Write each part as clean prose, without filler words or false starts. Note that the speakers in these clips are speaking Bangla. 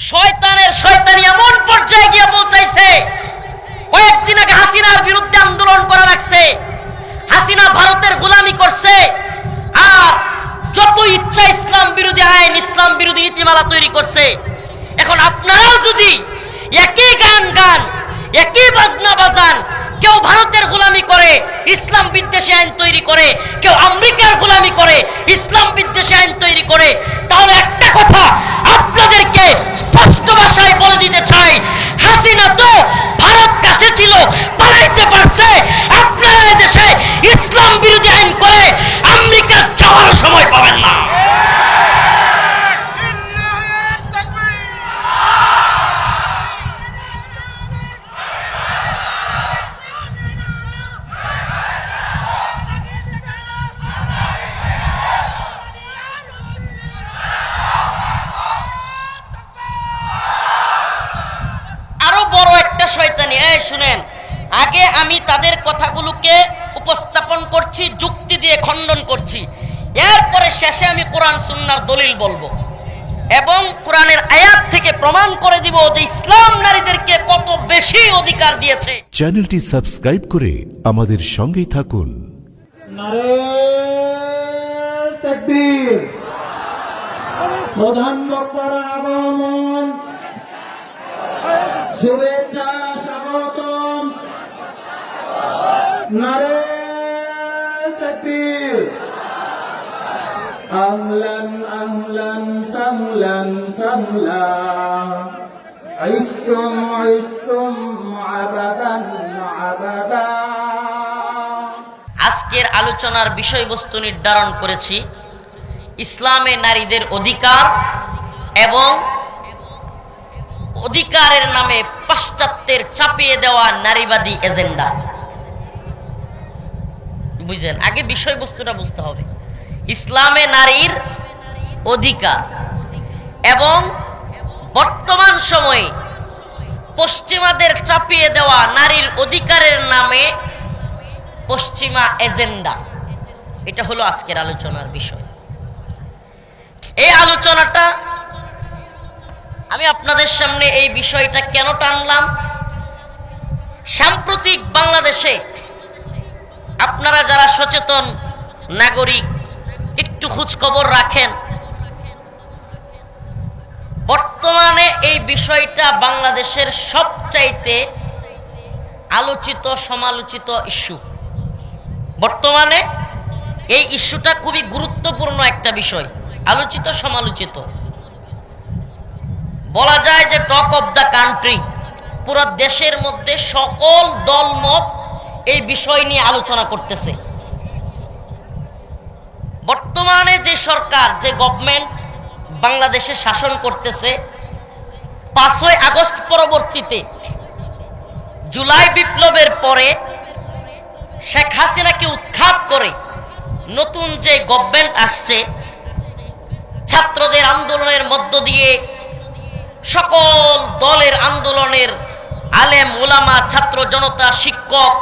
শয়তানের শয়তানি এমন পর্যায়ে গিয়ে পৌঁছাইছে, কয়েকদিন আগে হাসিনার বিরুদ্ধে আন্দোলন করা লাগছে। হাসিনা ভারতের গোলামি করছে, আর যত ইচ্ছা ইসলাম বিরোধী আইন, ইসলাম বিরোধী নীতিমালা তৈরি করছে। এখন আপনারাও যদি একই গান গান, একই বাজনা বাজান, কেউ ভারতের গোলামি করে ইসলাম বিদ্বেষী আইন তৈরি করে, কেউ আমেরিকার গোলামি করে ইসলাম বিদ্বেষী আইন তৈরি করে, তাহলে একটা কথা আপনাদেরকে স্পষ্ট ভাষায় বলে দিতে চাই, হাসিনা তো ভারত কাছে ছিল, পালাইতে পারছে। আপনারা দেশে ইসলাম বিরোধী আইন করে আমেরিকা যাওয়ার সময় পাবেন না। শয়তানি, শুনেন, আগে আমি তাদের কথাগুলোকে উপস্থাপন করছি, যুক্তি দিয়ে খণ্ডন করছি, এরপরে শেষে আমি কোরআন সুন্নাহর দলিল বলবো এবং কোরআনের আয়াত থেকে প্রমাণ করে দিব যে ইসলাম নারীদেরকে কত বেশি অধিকার দিয়েছে। চ্যানেলটি সাবস্ক্রাইব করে আমাদের সঙ্গেই থাকুন। নারে তাকবীর। প্রধান বক্তার আগমন, শুভেচ্ছা, স্বাগতম। নারে তাকবীর। আহলান আহলান সাহলান সাহলা, ইশতুম ইশতুম আবাদান আবাদা। আজকের আলোচনার বিষয়বস্তু নির্ধারণ করেছি ইসলামে নারীদের অধিকার এবং অধিকারের নামে পাশ্চাত্যের চাপিয়ে দেওয়া নারীবাদী এজেন্ডা। বুঝলেন? আগে বিষয়বস্তুটা বুঝতে হবে। ইসলামে নারীর অধিকার এবং বর্তমান সময়ে পশ্চিমাদের চাপিয়ে দেওয়া নারীর অধিকারের নামে পশ্চিমা এজেন্ডা, এটা হলো আজকের আলোচনার বিষয়। এই আলোচনাটা আমি আপনাদের সামনে এই বিষয়টা কেন টানলাম, সাম্প্রতিক বাংলাদেশে আপনারা যারা সচেতন নাগরিক, একটু খোঁজ খবর রাখেন, বর্তমানে এই বিষয়টা বাংলাদেশের সবচাইতে আলোচিত সমালোচিত ইস্যু। বর্তমানে এই ইস্যুটা খুবই গুরুত্বপূর্ণ একটা বিষয়, আলোচিত সমালোচিত, বলা যায় যে টক অফ দ্য কান্ট্রি। পুরো দেশের মধ্যে সকল দলমত এই বিষয় নিয়ে আলোচনা করতেছে। বর্তমানে যে সরকার, যে গভর্নমেন্ট বাংলাদেশে শাসন করতেছে, 5ই আগস্ট পরবর্তীতে জুলাই বিপ্লবের পরে শেখ হাসিনাকে উৎখাত করে নতুন যে গভর্নমেন্ট আসছে, ছাত্রদের আন্দোলনের মধ্য দিয়ে, সকল দলের আন্দোলনের আলেম ওলামা, ছাত্র জনতা, শিক্ষক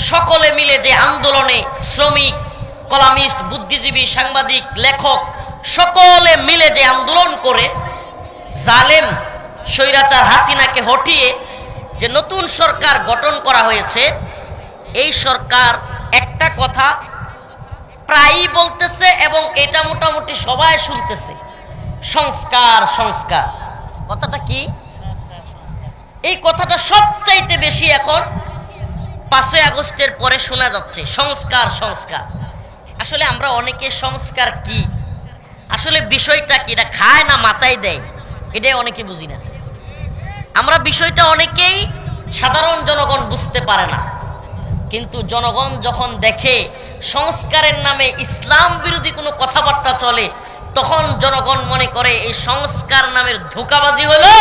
সকলে মিলে যে আন্দোলনে, শ্রমিক, কলামিস্ট, বুদ্ধিজীবী, সাংবাদিক, লেখক সকলে মিলে যে আন্দোলন করে জালেম স্বৈরাচার হাসিনাকে হটিয়ে যে নতুন সরকার গঠন করা হয়েছে, এই সরকার একটা কথা প্রায়ই বলতেছে এবং এটা মোটামুটি সবাই শুনতেছে, সংস্কার সংস্কার। কথাটা কি? এই কথাটা সবচাইতে বেশি এখন 5ই আগস্টের পরে শোনা যাচ্ছে, সংস্কার সংস্কার। আসলে আমরা অনেকে সংস্কার কি, আসলে বিষয়টা কি, এটা খায় না মাথায় দেয়, এটাই অনেকে বুঝি না। আমরা বিষয়টা অনেকেই, সাধারণ জনগণ বুঝতে পারে না, কিন্তু জনগণ যখন দেখে সংস্কারের নামে ইসলাম বিরোধী কোনো কথাবার্তা চলে, তখন জনগণ মনে করে এই সংস্কার নামের ধোঁকাবাজি হলো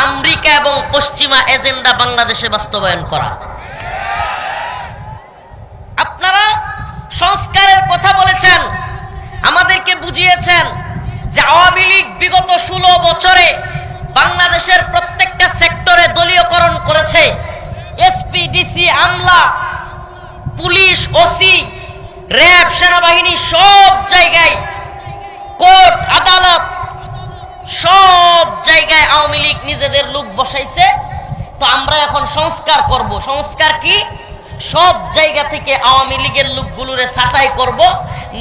আমেরিকা এবং পশ্চিমা এজেন্ডা বাংলাদেশে বাস্তবায়ন করা। আপনারা সংস্কারের কথা বলেছেন, আমাদেরকে বুঝিয়েছেন যে আওয়ামী লীগ বিগত 16 বছরে বাংলাদেশের প্রত্যেকটা সেক্টরে দলীয়করণ করেছে। এসপি, ডিসি, আমলা, পুলিশ, ওসি, র্যাব, সেনাবাহিনী, সব জায়গায়, কোর্ট, আদালত, সব জায়গায় আওয়ামী বসাইছে, তো আমরা এখন সংস্কার করব। সংস্কার কি? সব জায়গা থেকে আওয়ামী লীগের লোকগুলোরে ছাঁটাই করব,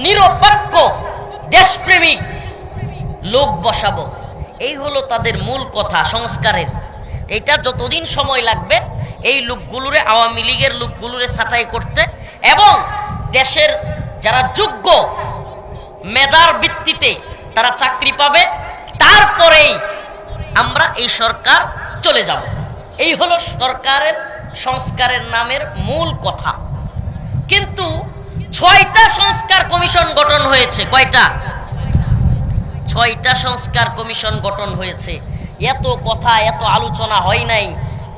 নিরপেক্ষ দেশপ্রেমিক লোক বসাবো। এই হলো তাদের মূল কথা সংস্কারের। এটা যতদিন সময় লাগবে এই লোকগুলোরে, আওয়ামী লীগের লোকগুলোরে ছাঁটাই করতে, এবং দেশের যারা যোগ্য মেধার ভিত্তিতে তারা চাকরি পাবে, তারপরেই আমরা এই সরকার চলে যাব। এই হলো সরকারের সংস্কারের নামের মূল কথা। কিন্তু 6টা সংস্কার কমিশন গঠন হয়েছে। কয়টা? 6টা সংস্কার কমিশন গঠন হয়েছে। এত কথা, এত আলোচনা হয় নাই।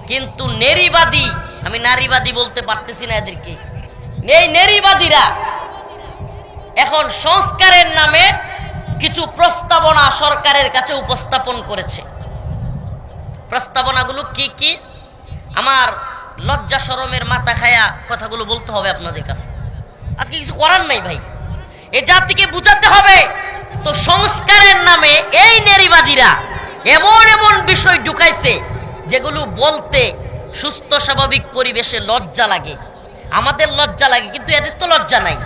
কিন্তু নেরিবাদী, আমি নারীবাদী বলতে পারতেছি না এদেরকে, এই নেরিবাদীরা এখন সংস্কারের নামে কিছু প্রস্তাবনা সরকারের কাছে উপস্থাপন করেছে। প্রস্তাবনাগুলো কি কি? আমার লজ্জা শরমের মাথা খায়া কথাগুলো বলতে হবে আপনাদের কাছে। আজকে কিছু করার নাই ভাই, এ জাতিকে বুঝাতে হবে। তো সংস্কারের নামে এই নারীবাদীরা এমন এমন বিষয় ঢুকাইছে যেগুলো বলতে সুস্থ স্বাভাবিক পরিবেশে লজ্জা লাগে। আমাদের লজ্জা লাগে, কিন্তু এদের তো লজ্জা নাই।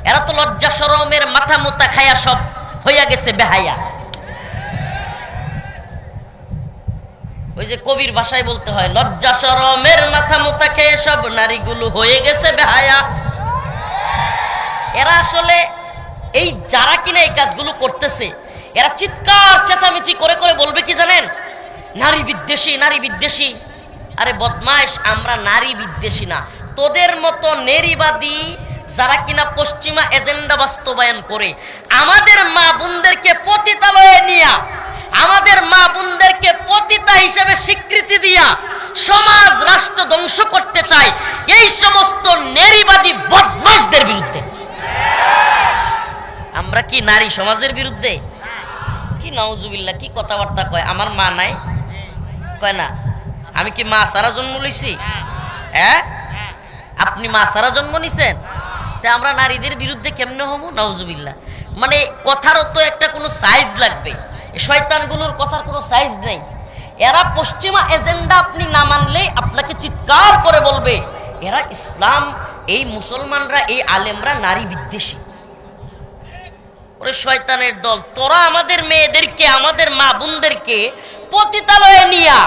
এরা তো লজ্জা শরমের মাথা মুতা খায়া সব হইয়া গেছে বেহায়া। ওই যে কবির ভাষায় বলতে হয়, লজ্জা শরমের মাথা মুতা খেয়ে সব নারীগুলো হয়ে গেছে বেহায়া। এরা আসলে এই যারা কিনা এই কাজগুলো করতেছে, এরা চিৎকার চেঁচামেচি করে করে বলবে কি জানেন? নারী বিদ্বেষী, নারী বিদ্বেষী। আরে বদমাইশ, আমরা নারী বিদ্বেষী না। তোদের মতো নারীবাদী যারা কিনা পশ্চিমা এজেন্ডা বাস্তবায়ন করে আমাদের মা বোনদেরকে পতিতালয়ে নিয়া, আমাদের মা বোনদেরকে পতিতা হিসেবে স্বীকৃতি দিয়া সমাজ রাষ্ট্র ধ্বংস করতে চায়, এই সমস্ত নারীবাদী বদমাইশদের বিরুদ্ধে। আমরা কি নারী সমাজের বিরুদ্ধে? কি নাউজুবিল্লাহ, কি কথাবার্তা কয়। আমার মা নাই কয় না? আমি কি মা সারা জন্ম লইছি? হ্যাঁ, আপনি মা সারা জন্ম নিছেন, তা আমরা নারীদের বিরুদ্ধে কেমনে হবো? নাউজুবিল্লাহ। মানে কথারও তো একটা কোনো সাইজ লাগবে। শয়তানগুলোর কথার কোনো সাইজ নেই। এরা পশ্চিমা এজেন্ডা আপনি না মানলে আপনাকে চিৎকার করে বলবে এরা ইসলাম, এই মুসলমানরা, এই আলেমরা নারী বিদ্বেষী। ওরে শয়তানের দল, তোরা আমাদের মেয়েদেরকে, আমাদের মা বোনদেরকে পতিতালয়ে নিয়া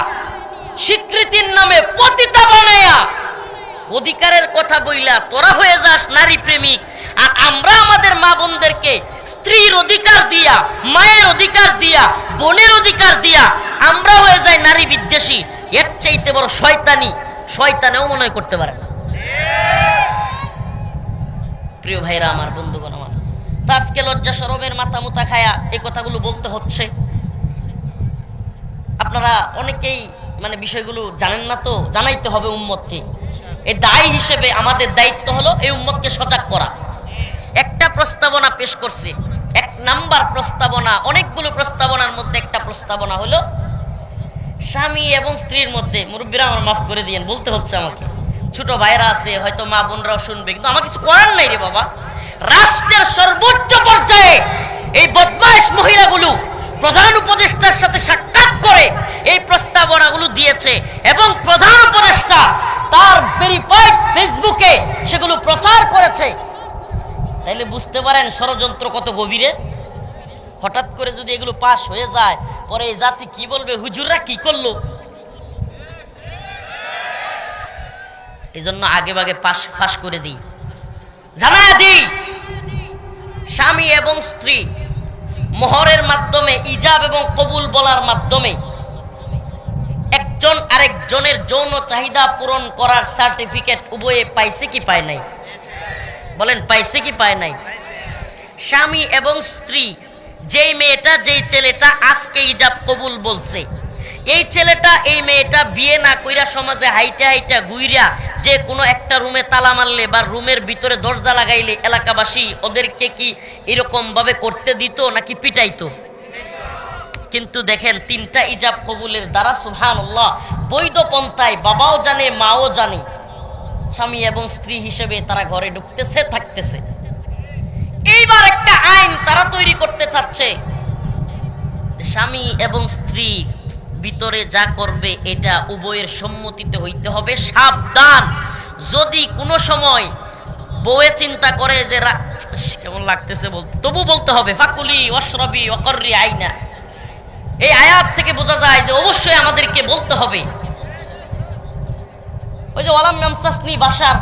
স্বীকৃতির নামে পতিতা বানায়া অধিকারের কথা বইলা তোরা হয়ে যাস নারী প্রেমিক, আর আমরা আমাদের মা বোনদেরকে স্ত্রীর অধিকার দিয়া, মায়ের অধিকার দিয়া, বোনের অধিকার দিয়া আমরা হয়ে যাই নারী বিদ্বেষী। এর চাইতে বড় শয়তানি শয়তানেও মনে করতে পারে না। প্রিয় ভাইরা আমার, বন্ধুগণ আমার, আজকে লজ্জা শরমের মাথা মুতা খায়া এই কথাগুলো বলতে হচ্ছে। আপনারা অনেকেই মানে বিষয়গুলো জানেন না, তো জানাইতে হবে উম্মতকে। এই দায়ী হিসেবে আমাদের দায়িত্ব হলো এই উম্মতকে সজাগ করা। একটা প্রস্তাবনা পেশ করছে, 1 নাম্বার প্রস্তাবনা, অনেকগুলো প্রস্তাবনার মধ্যে একটা প্রস্তাবনা হলো স্বামী এবং স্ত্রীর মধ্যে, মুরব্বীরা আমার মাফ করে দিয়েন, বলতে হচ্ছে আমাকে, ছোট ভাইরা আছে হয়তো, মা বোনরাও শুনবে, কিন্তু আমার কিছু করার নাই রে বাবা। রাষ্ট্রের সর্বোচ্চ পর্যায়ে এই বদমাইশ মহিলাগুলো প্রধান উপদেষ্টার সাথে সাক্ষাৎ করে এই প্রস্তাবনাগুলো দিয়েছে, এবং প্রধান উপদেষ্টা তার ভেরিফাইড ফেসবুকে সেগুলো প্রচার করেছে। তাইলে বুঝতে পারেন ষড়যন্ত্র কত গভীরে। হঠাৎ করে যদি এগুলো পাশ হয়ে যায়, পরে এই জাতি কি বলবে, হুজুররা কি করলো? এই জন্য আগে ভাগে ফাঁস করে দিই, জানায় দিই, স্বামী এবং স্ত্রী মোহরের মাধ্যমে, ইজাব এবং কবুল বলার মাধ্যমে একজন আরেকজনের যৌন চাহিদা পূরণ করার সার্টিফিকেট উভয়ে পাইছে কি পায় নাই? বলেন, পাইছে কি পায় নাই? স্বামী এবং স্ত্রী, যেই মেয়েটা যেই ছেলেটা আজকে ইজাব কবুল বলছে, এই ছেলেটা এই মেয়েটা বিয়ে না কইরা সমাজে হাইটা হাইটা ঘুইরা যে কোনো একটা রুমে তালা মারলে বা রুমের ভিতরে দরজা লাগাইলে এলাকাবাসী ওদেরকে কি এরকম ভাবে করতে দিত নাকি পিটাইতো? কিন্তু দেখেন 3টা ইজাব কবুলের দ্বারা সুবহানাল্লাহ বৈধ পন্থায় বাবাও জানে, মাও জানে, স্বামী এবং স্ত্রী হিসেবে তারা ঘরে ঢুকতেছে, থাকতেছে। এইবার একটা আইন তারা তৈরি করতে চাচ্ছে, স্বামী এবং স্ত্রী ভিতরে যা করবে এটা উভয়ের সম্মতিতে হইতে হবে। সাবধান, যদি কোনো সময় বউয়ে চিন্তা করে যে কেমন লাগতেছে বলতে, তবু বলতে হবে ফাকুলি ওয়াশরাবি ওয়াকররি আইনা। এই আয়াত থেকে বোঝা যায় যে অবশ্যই আমাদেরকে বলতে হবে। ওই যে ওয়ালাম ইয়ামসাসনি বাশার,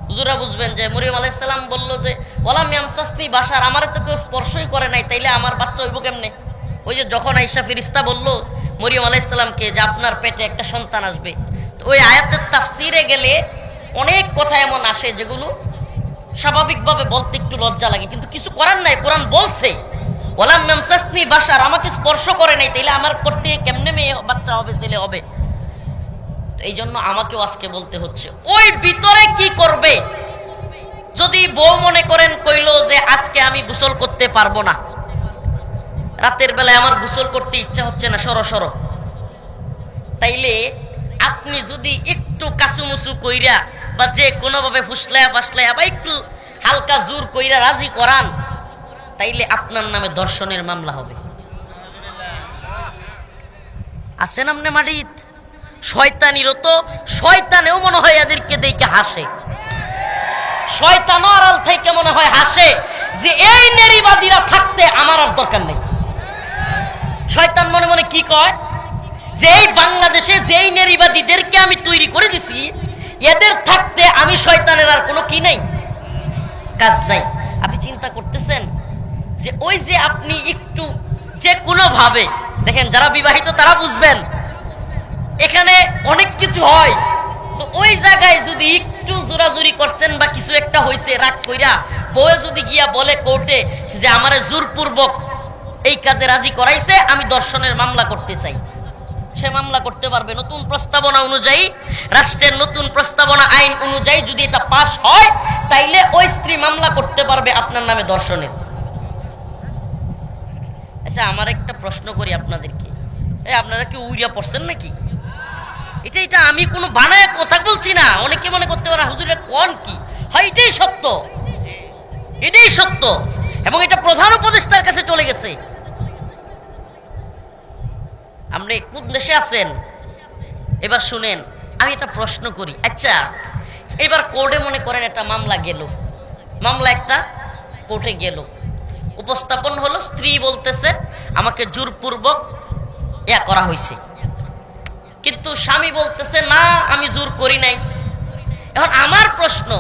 হুজুরা বুঝবেন যে মরিয়ম আলাইহিস সালাম বলল যে ওয়ালাম ইয়ামসাসনি বাশার, আমারে তো কেউ স্পর্শই করে নাই, তাইলে আমার বাচ্চা হইব কেমনে? ওই যে যখন আয়েশা ফেরেশতা বলল মরিয়ম আলাইহিস সালামকে যে আপনার পেটে একটা সন্তান আসবে, তো ওই আয়াতের তাফসীরে গেলে অনেক কথা এমন আসে যেগুলো স্বাভাবিকভাবে বলতে একটু লজ্জা লাগে, কিন্তু কিছু করার নাই, কোরআন বলছে ওয়ালাম ইয়ামসাসনি বাশার, আমাকে স্পর্শ করে নাই, তাইলে আমার করতে কেমনে মেয়ে বাচ্চা হবে, ছেলে হবে? এই জন্য আমাকেও আজকে বলতে হচ্ছে ওই ভিতরে কি করবে। যদি বউ মনে করেন কইলো যে আজকে আমি গোসল করতে পারবো না, রাতের বেলায় আমার গোসল করতে ইচ্ছা হচ্ছে না, সরো সরো, তাইলে আপনি যদি একটু কাসুমুসু কইরা বা যে কোনোভাবে ফুসলায়া ফাসলায়া বা একটু হালকা জোর কইরা রাজি করান, তাইলে আপনার নামে ধর্ষণের মামলা হবে। আছেন আপনি মাটিত? শয়তানিরও তো শয়তানেও মনে হয় এদেরকে দেখে হাসে, শয়তানও আড়াল থেকে মনে হয় হাসে যে এই নারীবাদীরা থাকতে আমার আর দরকার নেই। শয়তান মনে মনে কি কয় যে এই বাংলাদেশে যেই নারীবাদীদেরকে আমি তৈরি করে দিছি, এদের থাকতে আমি শয়তানের আর কোনো কি নাই, কাজ নাই। আপনি চিন্তা করতেছেন যে ওই যে আপনি একটু যে কোনো ভাবে দেখেন, যারা বিবাহিত তারা বুঝবেন, এখানে অনেক কিছু হয়, তো ওই জায়গায় যদি একটু জোরাজুরি করছেন বা কিছু একটা হয়েছে রাগ কইরা, বউয়ে যদি গিয়া বলে কোর্টে যে আমারে জোরপূর্বক এই কাজে রাজি করাইছে, আমি ধর্ষণের মামলা করতে চাই, সে মামলা করতে পারবে। নতুন প্রস্তাবনা অনুযায়ী, রাষ্ট্রের নতুন প্রস্তাবনা আইন অনুযায়ী যদি এটা পাস হয়, তাইলে ওই স্ত্রী মামলা করতে পারবে আপনার নামে ধর্ষণের। আচ্ছা, আমার একটা প্রশ্ন করি আপনাদেরকে, আপনারা কি উইয়া পড়ছেন নাকি? এটা আমি কোনো বানায় কথা বলছি না। অনেকে মনে করতে পারে হুজুরে কোন কি হয়, এটাই সত্য, এটাই সত্য, এবং এটা প্রধান উপদেষ্টার কাছে চলে গেছে। আপনি কোন দেশে আছেন এবার শুনেন, আমি একটা প্রশ্ন করি। আচ্ছা, এবার কোর্টে মনে করেন একটা মামলা গেল, মামলা একটা কোর্টে গেল, উপস্থাপন হলো স্ত্রী বলতেছে আমাকে জোরপূর্বক ইয়া করা হয়েছে, কিন্তু স্বামী বলতেছে না আমি জোর করি নাই। এখন আমার প্রশ্ন,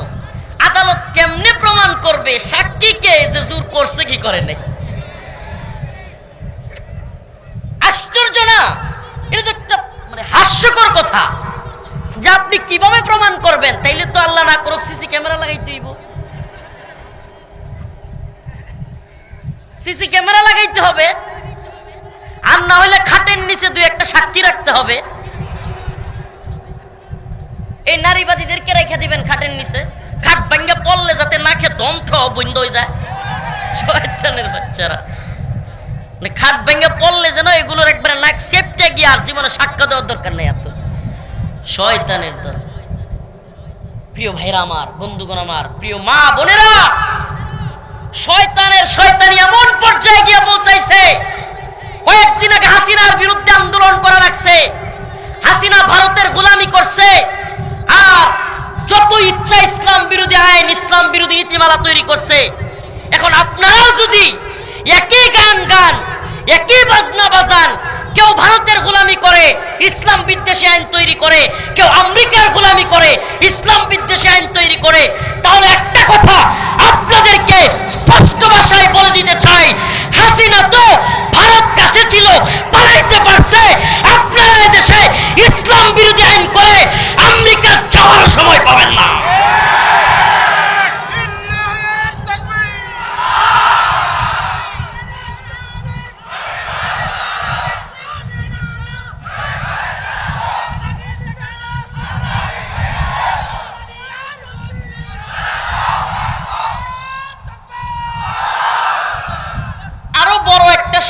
আদালত কেমনে প্রমাণ করবে সাক্ষীকে যে জোর করছে কি করে নাই? আশ্চর্য না? এটা তো একটা মানে হাস্যকর কথা যে আপনি কিভাবে প্রমাণ করবেন? তাইলে তো আল্লাহ না করুক সিসি ক্যামেরা লাগাইতে হইব, সিসি ক্যামেরা লাগাইতে হবে, আর না হলে খাটের নিচে দুই একটা সাক্ষী রাখতে হবে। এই নারীবাদীদেরকে রেখে দিবেন খাটের নিচে, খাট ভাঙ্গা পড়লে যাতে না খেয়ে দম বন্ধ হয়ে যায়। শয়তানের বাচ্চারা, খাট ভেঙে পড়লে যেন এগুলোর একবারে নাক সেপটে গিয়ে আর জীবনে সাক্ষ্য দেওয়ার দরকার নেই। এত শয়তানের দল। প্রিয় ভাইরা আমার, বন্ধুগণ আমার, প্রিয় মা বোনেরা, শয়তানের শয়তানি এমন পর্যায়ে গিয়ে পৌঁছাইছে, কয়েকদিন আগে হাসিনার বিরুদ্ধে আন্দোলন করা লাগছে, হাসিনা ভারতের গোলামি করছে, আর যত ইচ্ছা ইসলাম বিরোধী আইন, ইসলাম বিরোধী নীতিমালা তৈরি করছে। এখন আপনারাও যদি একই গান একই বাজনা বাজান, কেউ ভারতের গোলামি করে ইসলাম বিদ্বেষী আইন তৈরি করে, কেউ আমেরিকার গোলামি করে ইসলাম বিদ্বেষী আইন তৈরি করে, তাহলে একটা কথা আপনাদেরকে স্পষ্ট ভাষায় বলে দিতে চাই, হাসিনা তো ভারত কাছে ছিল, পালাইতে পারছে। আপনারা দেশে ইসলাম বিরোধী আইন করে আমেরিকা যাওয়ার সময় পাবেন না।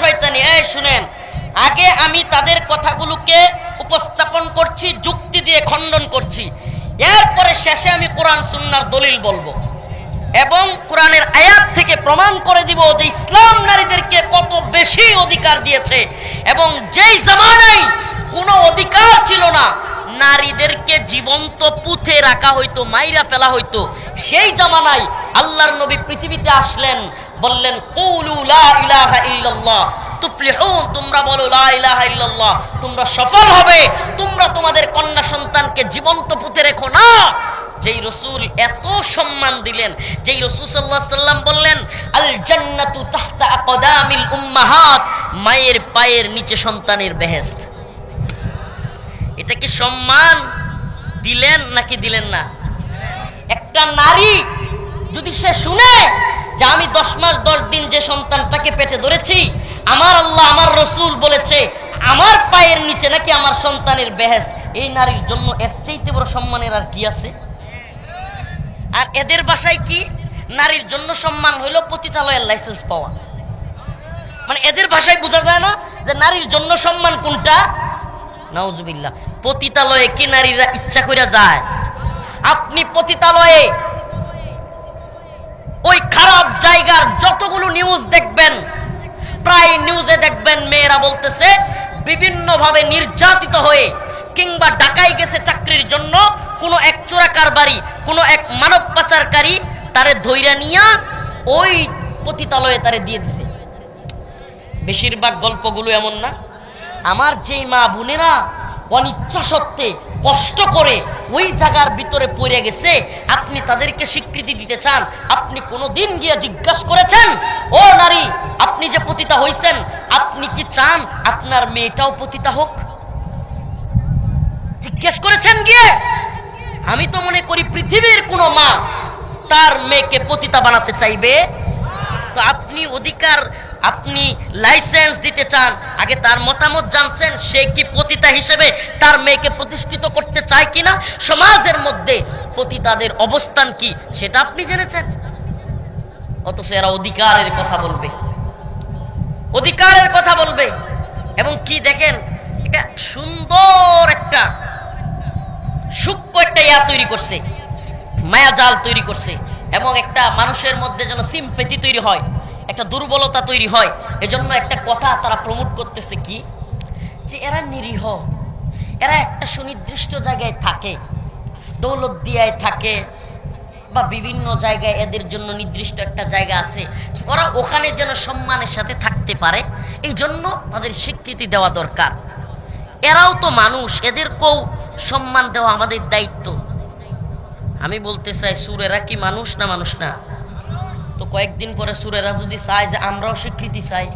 শয়তানি। এই শুনেন, আগে আমি তাদের কথাগুলোকে উপস্থাপন করছি, যুক্তি দিয়ে খণ্ডন করছি, এরপরে শেষে আমি কোরআন সুন্নাহর দলিল বলবো এবং কোরআনের আয়াত থেকে প্রমাণ করে দিব যে ইসলাম নারীদেরকে কত বেশি অধিকার দিয়েছে, এবং যেই জামানায় কোনো অধিকার ছিল না, নারীদেরকে জীবন্ত পুঁতে রাখা হইতো, মাইরা ফেলা হইতো। সেই জামানায় আল্লাহর নবী পৃথিবীতে আসলেন, বললেন কুলু লা ইলাহা ইল্লাল্লাহ তুফলিহুন, তোমরা বলো লা ইলাহা ইল্লাল্লাহ, তোমরা সফল হবে। তোমরা তোমাদের কন্যা সন্তানকে জীবন্ত পুঁতে রেখো না। যেই রসুল এত সম্মান দিলেন, যেই রসুল সাল্লাল্লাহু আলাইহি সাল্লাম বললেন আল জান্নাতু তাহতা আকদামিল উম্মাহাত, মায়ের পায়ের নিচে সন্তানের বেহেশত। এটা কি সম্মান দিলেন নাকি দিলেন না? একটা নারী যদি সে শুনে যে আমি 10 মাস 10 দিন যে সন্তানটাকে পেটে ধরেছি, আমার আল্লাহ আমার রসুল বলেছে আমার পায়ের নিচে নাকি আমার সন্তানের বেহেশত, এই নারীর জন্য এর চাইতে বড় সম্মানের আর কি আছে? আর এদের ভাষায় কি, নারীর জন্য সম্মান হইলো পতিতালয়ের লাইসেন্স পাওয়া। মানে এদের ভাষায় বোঝা যায় না যে নারীর জন্য সম্মান কোনটা? নাউজুবিল্লাহ। পতিতালয়ে কি নারীরা ইচ্ছা করে যায়? আপনি পতিতালয়ে ওই খারাপ জায়গার যতগুলো নিউজ দেখবেন, প্রায় নিউজে দেখবেন মেয়েরা বলতেছে বিভিন্নভাবে নির্যাতিত হয়ে কিংবা ঢাকায় গেছে চাকরির জন্য, কোনো এক চোরা কারবারি, কোনো এক মানব পাচারকারী তারে ধইরা নিয়া ওই পতিতালয়ে তারে দিয়ে দিছে। বেশিরভাগ গল্পগুলো এমন না? আমার যেই মা বোনেরা অনিচ্ছা সত্ত্বে কষ্ট করে ওই জায়গার ভিতরে পড়ে গেছে, আপনি তাদেরকে স্বীকৃতি দিতে চান? আপনি কোনোদিন গিয়ে জিজ্ঞাসা করেছেন, ও নারী আপনি যে পতিতা হইছেন, আপনি কি চান আপনার মেয়েটাও পতিতা হোক? জিজ্ঞেস করেছেন গিয়ে? আমি তো মনে করি পৃথিবীর কোনো মা তার মেয়েকে পতিতা বানাতে চাইবে। তো আপনি অধিকার, আপনি লাইসেন্স দিতে চান, আগে তার মতামত জানছেন সে কি পতিতা হিসেবে তার মেয়েকে প্রতিষ্ঠিত করতে চায় কিনা, সমাজের মধ্যে পতিতাদের অবস্থান কি সেটা আপনি জেনেছেন? অথচ এরা অধিকারের কথা বলবে, অধিকারের কথা বলবে। এবং কি দেখেন, এটা সুন্দর একটা সূক্ষ্ম একটা ইয়া তৈরি করছে, মায়াজাল তৈরি করছে, এবং একটা মানুষের মধ্যে যেন সিম্পেথি তৈরি হয়, একটা দুর্বলতা তৈরি হয়। এজন্য একটা কথা তারা প্রমোট করতেছে কি, যে এরা নিরীহ, এরা একটা সুনির্দিষ্ট জায়গায় থাকে, দৌলতদিয়ায় থাকে বা বিভিন্ন জায়গায় এদের জন্য নির্দিষ্ট একটা জায়গা আছে, ওরা ওখানে যেন সম্মানের সাথে থাকতে পারে, এই জন্য তাদের স্বীকৃতি দেওয়া দরকার। এরাও তো মানুষ, এদেরকেও সম্মান দেওয়া আমাদের দায়িত্ব। আমি বলতে চাই, সুরেরা কি মানুষ না মানুষ না? তো কয়েকদিন পরে সুরেরা যদি চায় যে আমরাও স্বীকৃতি চাই,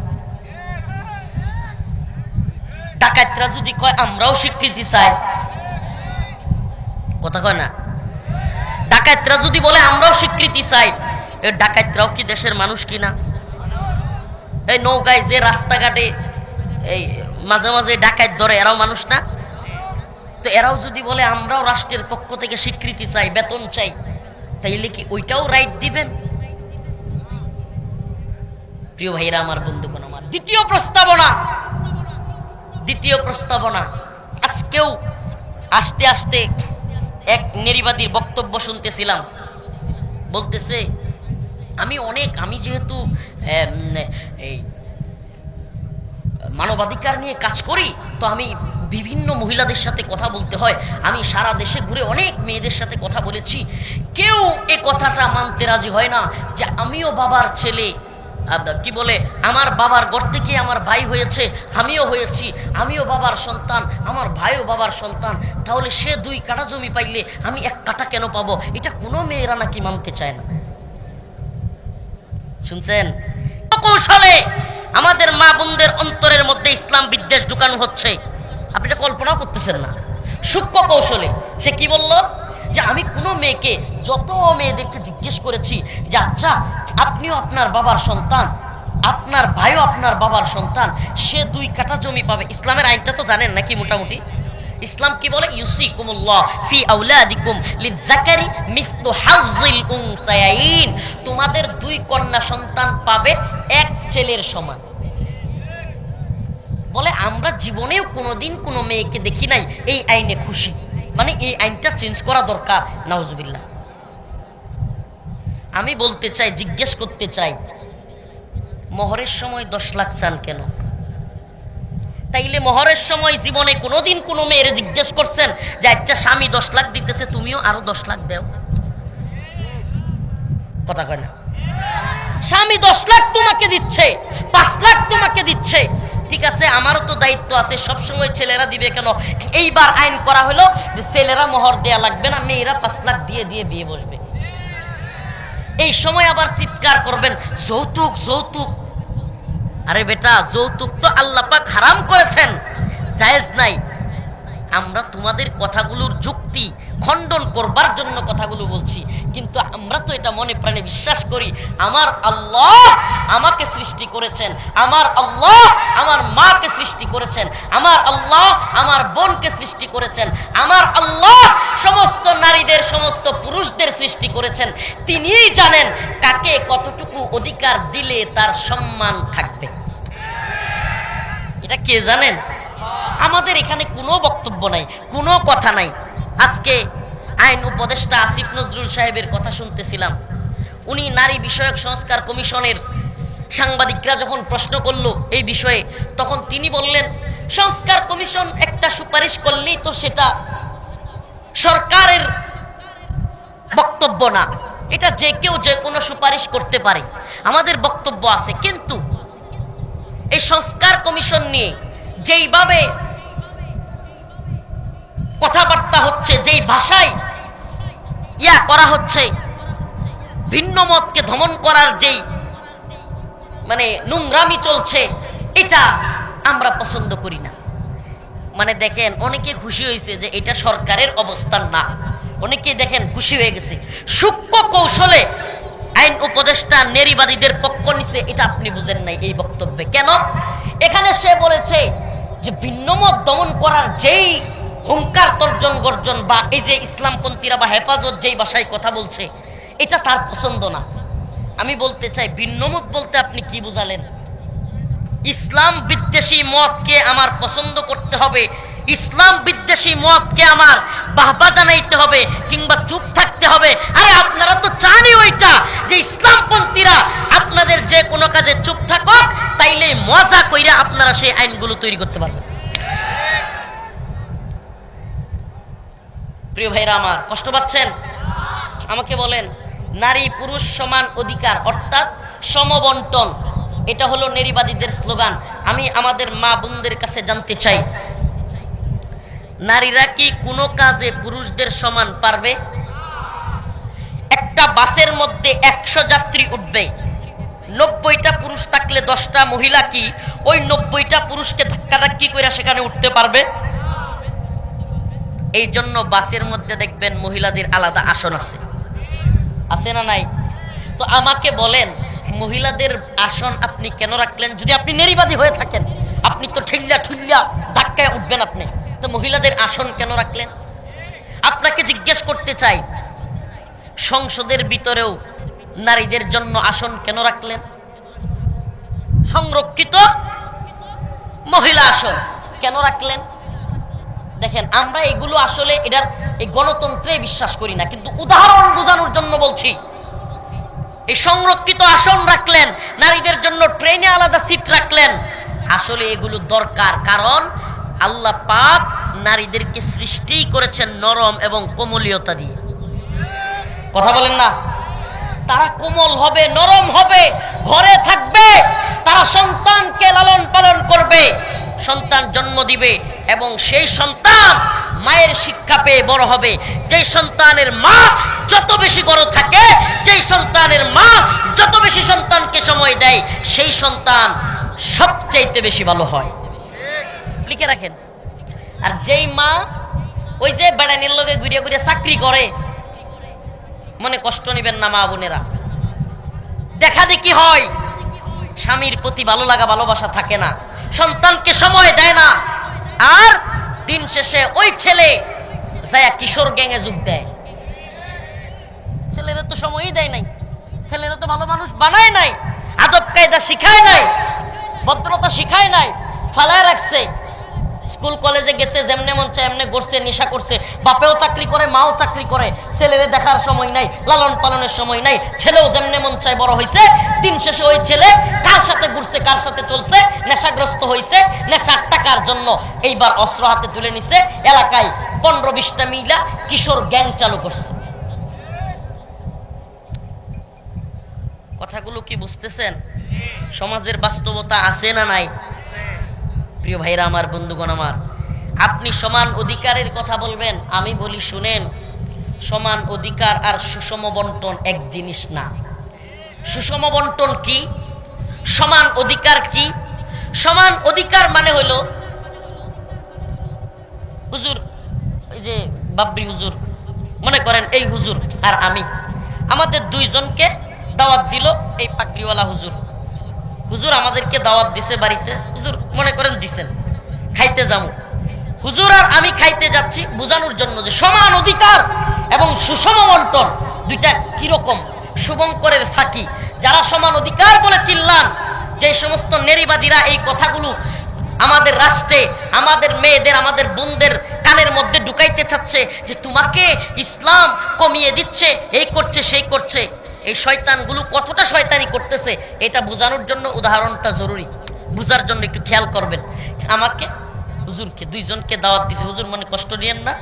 ডাকাতরা যদি কয় আমরাও স্বীকৃতি চাই, কথা কয় না? ডাকাতরা যদি বলে আমরাও স্বীকৃতি চাই, এই ডাকাতরাও কি দেশের মানুষ কিনা? এই নৌকায় যে রাস্তাঘাটে এই মাঝে মাঝে ডাকাত ধরে, এরাও মানুষ না? তো এরাও যদি বলে আমরাও রাষ্ট্রের পক্ষ থেকে স্বীকৃতি চাই, বেতন চাই, তাইলে কি ওইটাও রাইট দিবেন? প্রিয় ভাইরা আমার, বন্ধুগণ আমার, দ্বিতীয় প্রস্তাবনা আজকেও আস্তে আস্তে এক নারীবাদীর বক্তব্য শুনতেছিলাম। বলতেছে আমি যেহেতু এই মানবাধিকার নিয়ে কাজ করি, তো আমি বিভিন্ন মহিলাদের সাথে কথা বলতে হয়, আমি সারা দেশে ঘুরে অনেক মেয়েদের সাথে কথা বলেছি, কেউ এ কথাটা মানতে রাজি হয় না যে আমিও বাবার ছেলে, কি বলে, আমার বাবার ঘর থেকে আমার ভাই হয়েছে, আমিও হয়েছি, আমিও বাবার সন্তান, আমার ভাইও বাবার সন্তান, তাহলে সে 2 কাঠা জমি পাইলে আমি 1 কাঠা কেন পাবো? এটা কোনো মেয়েরা নাকি মানতে চায় না। শুনছেন? কৌশলে আমাদের মা বোনদের অন্তরের মধ্যে ইসলাম বিদ্বেষ ঢুকানো হচ্ছে, আপনি এটা কল্পনাও করতেছেন না। সূক্ষ্ম কৌশলে সে কি বলল, যে আমি কোনো মেয়েকে, যত মেয়েদেরকে জিজ্ঞেস করেছি যে আচ্ছা আপনিও আপনার বাবার সন্তান, আপনার ভাইও আপনার বাবার সন্তান, সে 2 কাঠা জমি পাবে। ইসলামের আইনটা তো জানেন নাকি মোটামুটি? ইসলাম কি বলে? ইউসিকুমুল্লাহ ফি আওলাদিকুম লিযাকারি মিসলু হাযযিল উনসায়াইন, তোমাদের 2 কন্যা সন্তান পাবে 1 ছেলের সমান। বলে আমরা জীবনেও কোনোদিন কোনো মেয়েকে দেখি নাই এই আইনে খুশি, মানে এই আইনটা চেঞ্জ করা দরকার। নাউজুবিল্লাহ। আমি বলতে চাই, জিজ্ঞেস করতে চাই, মোহরের সময় 10 লাখ চান কেন? তাইলে মোহরের সময় জীবনে কোনোদিন কোনো মেয়ের জিজ্ঞেস করছেন যে আচ্ছা স্বামী 10 লাখ দিতেছে, তুমিও আরো 10 লাখ দাও? কথা কয় না? স্বামী 10 লাখ তোমাকে দিচ্ছে, 5 লাখ তোমাকে দিচ্ছে, ঠিক আছে, আমারও তো দায়িত্ব আছে, সবসময় ছেলেরা দিবে কেন? এইবার আইন করা হলো যে ছেলেরা মোহর দেয়া লাগবে না, মেয়েরা 5 লাখ দিয়ে দিয়ে বিয়ে বসবে। এই সময় আবার চিৎকার করবেন যৌতুক যৌতুক। আরে বেটা, যৌতুক তো আল্লাহ পাক হারাম করেছেন, জায়েজ নাই। আমরা তোমাদের কথাগুলোর যুক্তি খণ্ডন করবার জন্য কথাগুলো বলছি, কিন্তু আমরা তো এটা মনে প্রাণে বিশ্বাস করি আমার আল্লাহ আমাকে সৃষ্টি করেছেন, আমার আল্লাহ আমার মাকে সৃষ্টি করেছেন, আমার আল্লাহ আমার বোনকে সৃষ্টি করেছেন, আমার আল্লাহ সমস্ত নারীদের সমস্ত পুরুষদের সৃষ্টি করেছেন। তিনিই জানেন কাকে কতটুকু অধিকার দিলে তার সম্মান থাকবে। এটা কে জানেন? আমাদের এখানে কোনো বক্তব্য নাই, কোনো কথা নাই। আজকে আইন উপদেষ্টা আসিফ নজরুল সাহেবের কথা শুনতেছিলাম। উনি নারী বিষয়ক সংস্কার কমিশনের সাংবাদিকরা যখন প্রশ্ন করলো এই বিষয়ে, তখন তিনি বললেন সংস্কার কমিশন একটা সুপারিশ করলেই তো সেটা সরকারের বক্তব্য না, এটা যে কেউ যে কোনো সুপারিশ করতে পারে। আমাদের বক্তব্য আছে, কিন্তু এই সংস্কার কমিশন নিয়ে যেইভাবে কথাবার্তা হচ্ছে, যেই ভাষায় করা হচ্ছে, ভিন্ন মতকে দমন করার যেই নোংরামি চলছে, এটা আমরা পছন্দ করি না। দেখেন, অনেকে খুশি হয়েছে যে এটা সরকারের অবস্থান না, অনেকে দেখেন খুশি হয়ে গেছে। সূক্ষ্ম কৌশলে আইন উপদেষ্টা নারীবাদীদের পক্ষ নিছে, এটা আপনি বুঝেন নাই এই বক্তব্যে। কেন? এখানে সে বলেছে যে ভিন্নমত দমন করার যেই হুঙ্কার তর্জন গর্জন, বা এই যে ইসলামপন্থীরা বা হেফাজত যেই ভাষায় কথা বলছে, এটা তার পছন্দ না। আমি বলতে চাই, ভিন্নমত বলতে আপনি কি বুঝালেন? ইসলাম বিদ্বেষী মতকে আমার পছন্দ করতে হবে, ইসলাম বিদ্বেষী মতকে আমার বাহবা জানাইতে হবে কিংবা চুপ থাকতে হবে? আরে আপনারা তো চানই ওইটা, যে ইসলামপন্থীরা আপনাদের যে কোনো কাজে চুপ থাকুক, তাইলে মজা কইরা আপনারা সেই আইনগুলো তৈরি করতে পারবেন। প্রিয় ভাইরা আমার, কষ্ট পাচ্ছেন? আমাকে বলেন, নারী পুরুষ সমান অধিকার অর্থাৎ সমবন্টন, এটা হলো নারীবাদীদের স্লোগান। আমি আমাদের মা বোনদের কাছে জানতে চাই, নারীরা কি কোনো কাজে পুরুষদের সমান পারবে? একটা বাসের মধ্যে 100 যাত্রী উঠবে, 90টা পুরুষ থাকলে 10টা মহিলা কি ওই 90টা পুরুষকে ধাক্কাধাক্কি করে সেখানে উঠতে পারবে? এই জন্য বাসের মধ্যে দেখবেন মহিলাদের আলাদা আসন আছে, আছে না নাই? তো আমাকে বলেন, মহিলাদের আসন আপনি কেন রাখলেন? যদি আপনি নারীবাদী হয়ে থাকেন, আপনি তো ঠেল্লা ঠুল্লা ধাক্কায় উঠবেন আপনি, তো মহিলাদের আসন কেন রাখলেন? আপনাকে জিজ্ঞেস করতে চাই, সংসদের ভিতরেও নারীদের জন্য আসন কেন রাখলেন? সংরক্ষিত মহিলা আসন কেন রাখলেন? দেখেন, আমরা এগুলো আসলে এটার এই গণতন্ত্রে বিশ্বাস করি না, কিন্তু উদাহরণ বোঝানোর জন্য বলছি। এই সংরক্ষিত আসন রাখলেন, নারীদের জন্য ট্রেনে আলাদা সিট রাখলেন, আসলে এগুলো দরকার। কারণ আল্লাহ পাক নারীদেরকে সৃষ্টি করেছেন নরম এবং কোমলীয়তা দিয়ে। কথা বলেন না? তারা কোমল হবে, নরম হবে, ঘরে থাকবে, তারা সন্তানকে লালন পালন করবে, সন্তান জন্ম দিবে, এবং সেই সন্তান মায়ের শিক্ষা পেয়ে বড় হবে। যেই সন্তানের মা যত বেশি বড় থাকে, যেই সন্তানের মা যত বেশি সন্তানকে সময় দেয়, সেই সন্তান সবচাইতে বেশি ভালো হয়। লিখে রাখেন। আর যেই মা ওই যে বেড়ানির লগে ঘুরে ঘুরে চাকরি করে, মনে কষ্ট নেবেন না মা বোনেরা, দেখা দেখি হয়, স্বামীর প্রতি ভালো লাগা ভালোবাসা থাকে না, সন্তানকে সময় দেয় না, আর দিন শেষে ওই ছেলে যায় কিশোর গ্যাংয়ে যোগ দেয়। ছেলেরা তো সময়ই দেয় নাই, ছেলেরা তো ভালো মানুষ বানায় নাই, আদব কায়দা শিখায় নাই, ভদ্রতা শিখায় নাই, ফালায় রাখছে। স্কুল কলেজে গেছে, যেমনে মন চায় এমনি করছে, নেশা করছে। বাপেও চাকরি করে, মাও চাকরি করে, ছেলেরে দেখার সময় নাই, লালন পালনের সময় নাই। ছেলেও যেমনে মন চায় বড় হয়েছে। দিন শেষে ওই ছেলে কার সাথে ঘুরছে, কার সাথে চলছে, নেশাগ্রস্ত হয়েছে। নেশার টাকার জন্য এইবার অস্ত্র হাতে তুলে নিছে। এলাকায় 15-20টা মিলা কিশোর গ্যাং চালু করছে। কথাগুলো কি বুঝতেছেন? সমাজের বাস্তবতা আছে না নাই? প্রিয় ভাইরা আমার, বন্ধুগণ আমার, আপনি সমান অধিকারের কথা বলবেন, আমি বলি শুনেন, সমান অধিকার আর সুষম বন্টন এক জিনিস না। সুষম বন্টন কি, সমান অধিকার কি? সমান অধিকার মানে হলো, হুজুর, এই যে বাবরি হুজুর, মনে করেন এই হুজুর আর আমি, আমাদের দুইজনকে দাওয়াত দিল এই পাগড়িওয়ালা হুজুর। হুজুর আমাদেরকে দাওয়াত দিছে বাড়িতে, হুজুর মনে করেন দিছেন, খাইতে যাবো। হুজুর আর আমি খাইতে যাচ্ছি, বোঝানোর জন্য যে সমান অধিকার এবং সুষম বন্টন দুইটা কিরকম। শুভঙ্করের ফাঁকি। যারা সমান অধিকার বলে চিল্লান, যে সমস্ত নেরিবাদীরা এই কথাগুলো আমাদের রাষ্ট্রে, আমাদের মেয়েদের, আমাদের বোনদের কানের মধ্যে ঢুকাইতে চাচ্ছে যে তোমাকে ইসলাম কমিয়ে দিচ্ছে, এই করছে সেই করছে, এই শয়তানগুলো কতটা শয়তানি করতেছে এটা বোঝানোর জন্য উদাহরণটা জরুরি। বুঝার জন্য একটু খেয়াল করবেন। আমাকে, হুজুরকে, দুইজনকে দাওয়াত দিছে। হুজুর মনে কষ্ট নিয়েন না,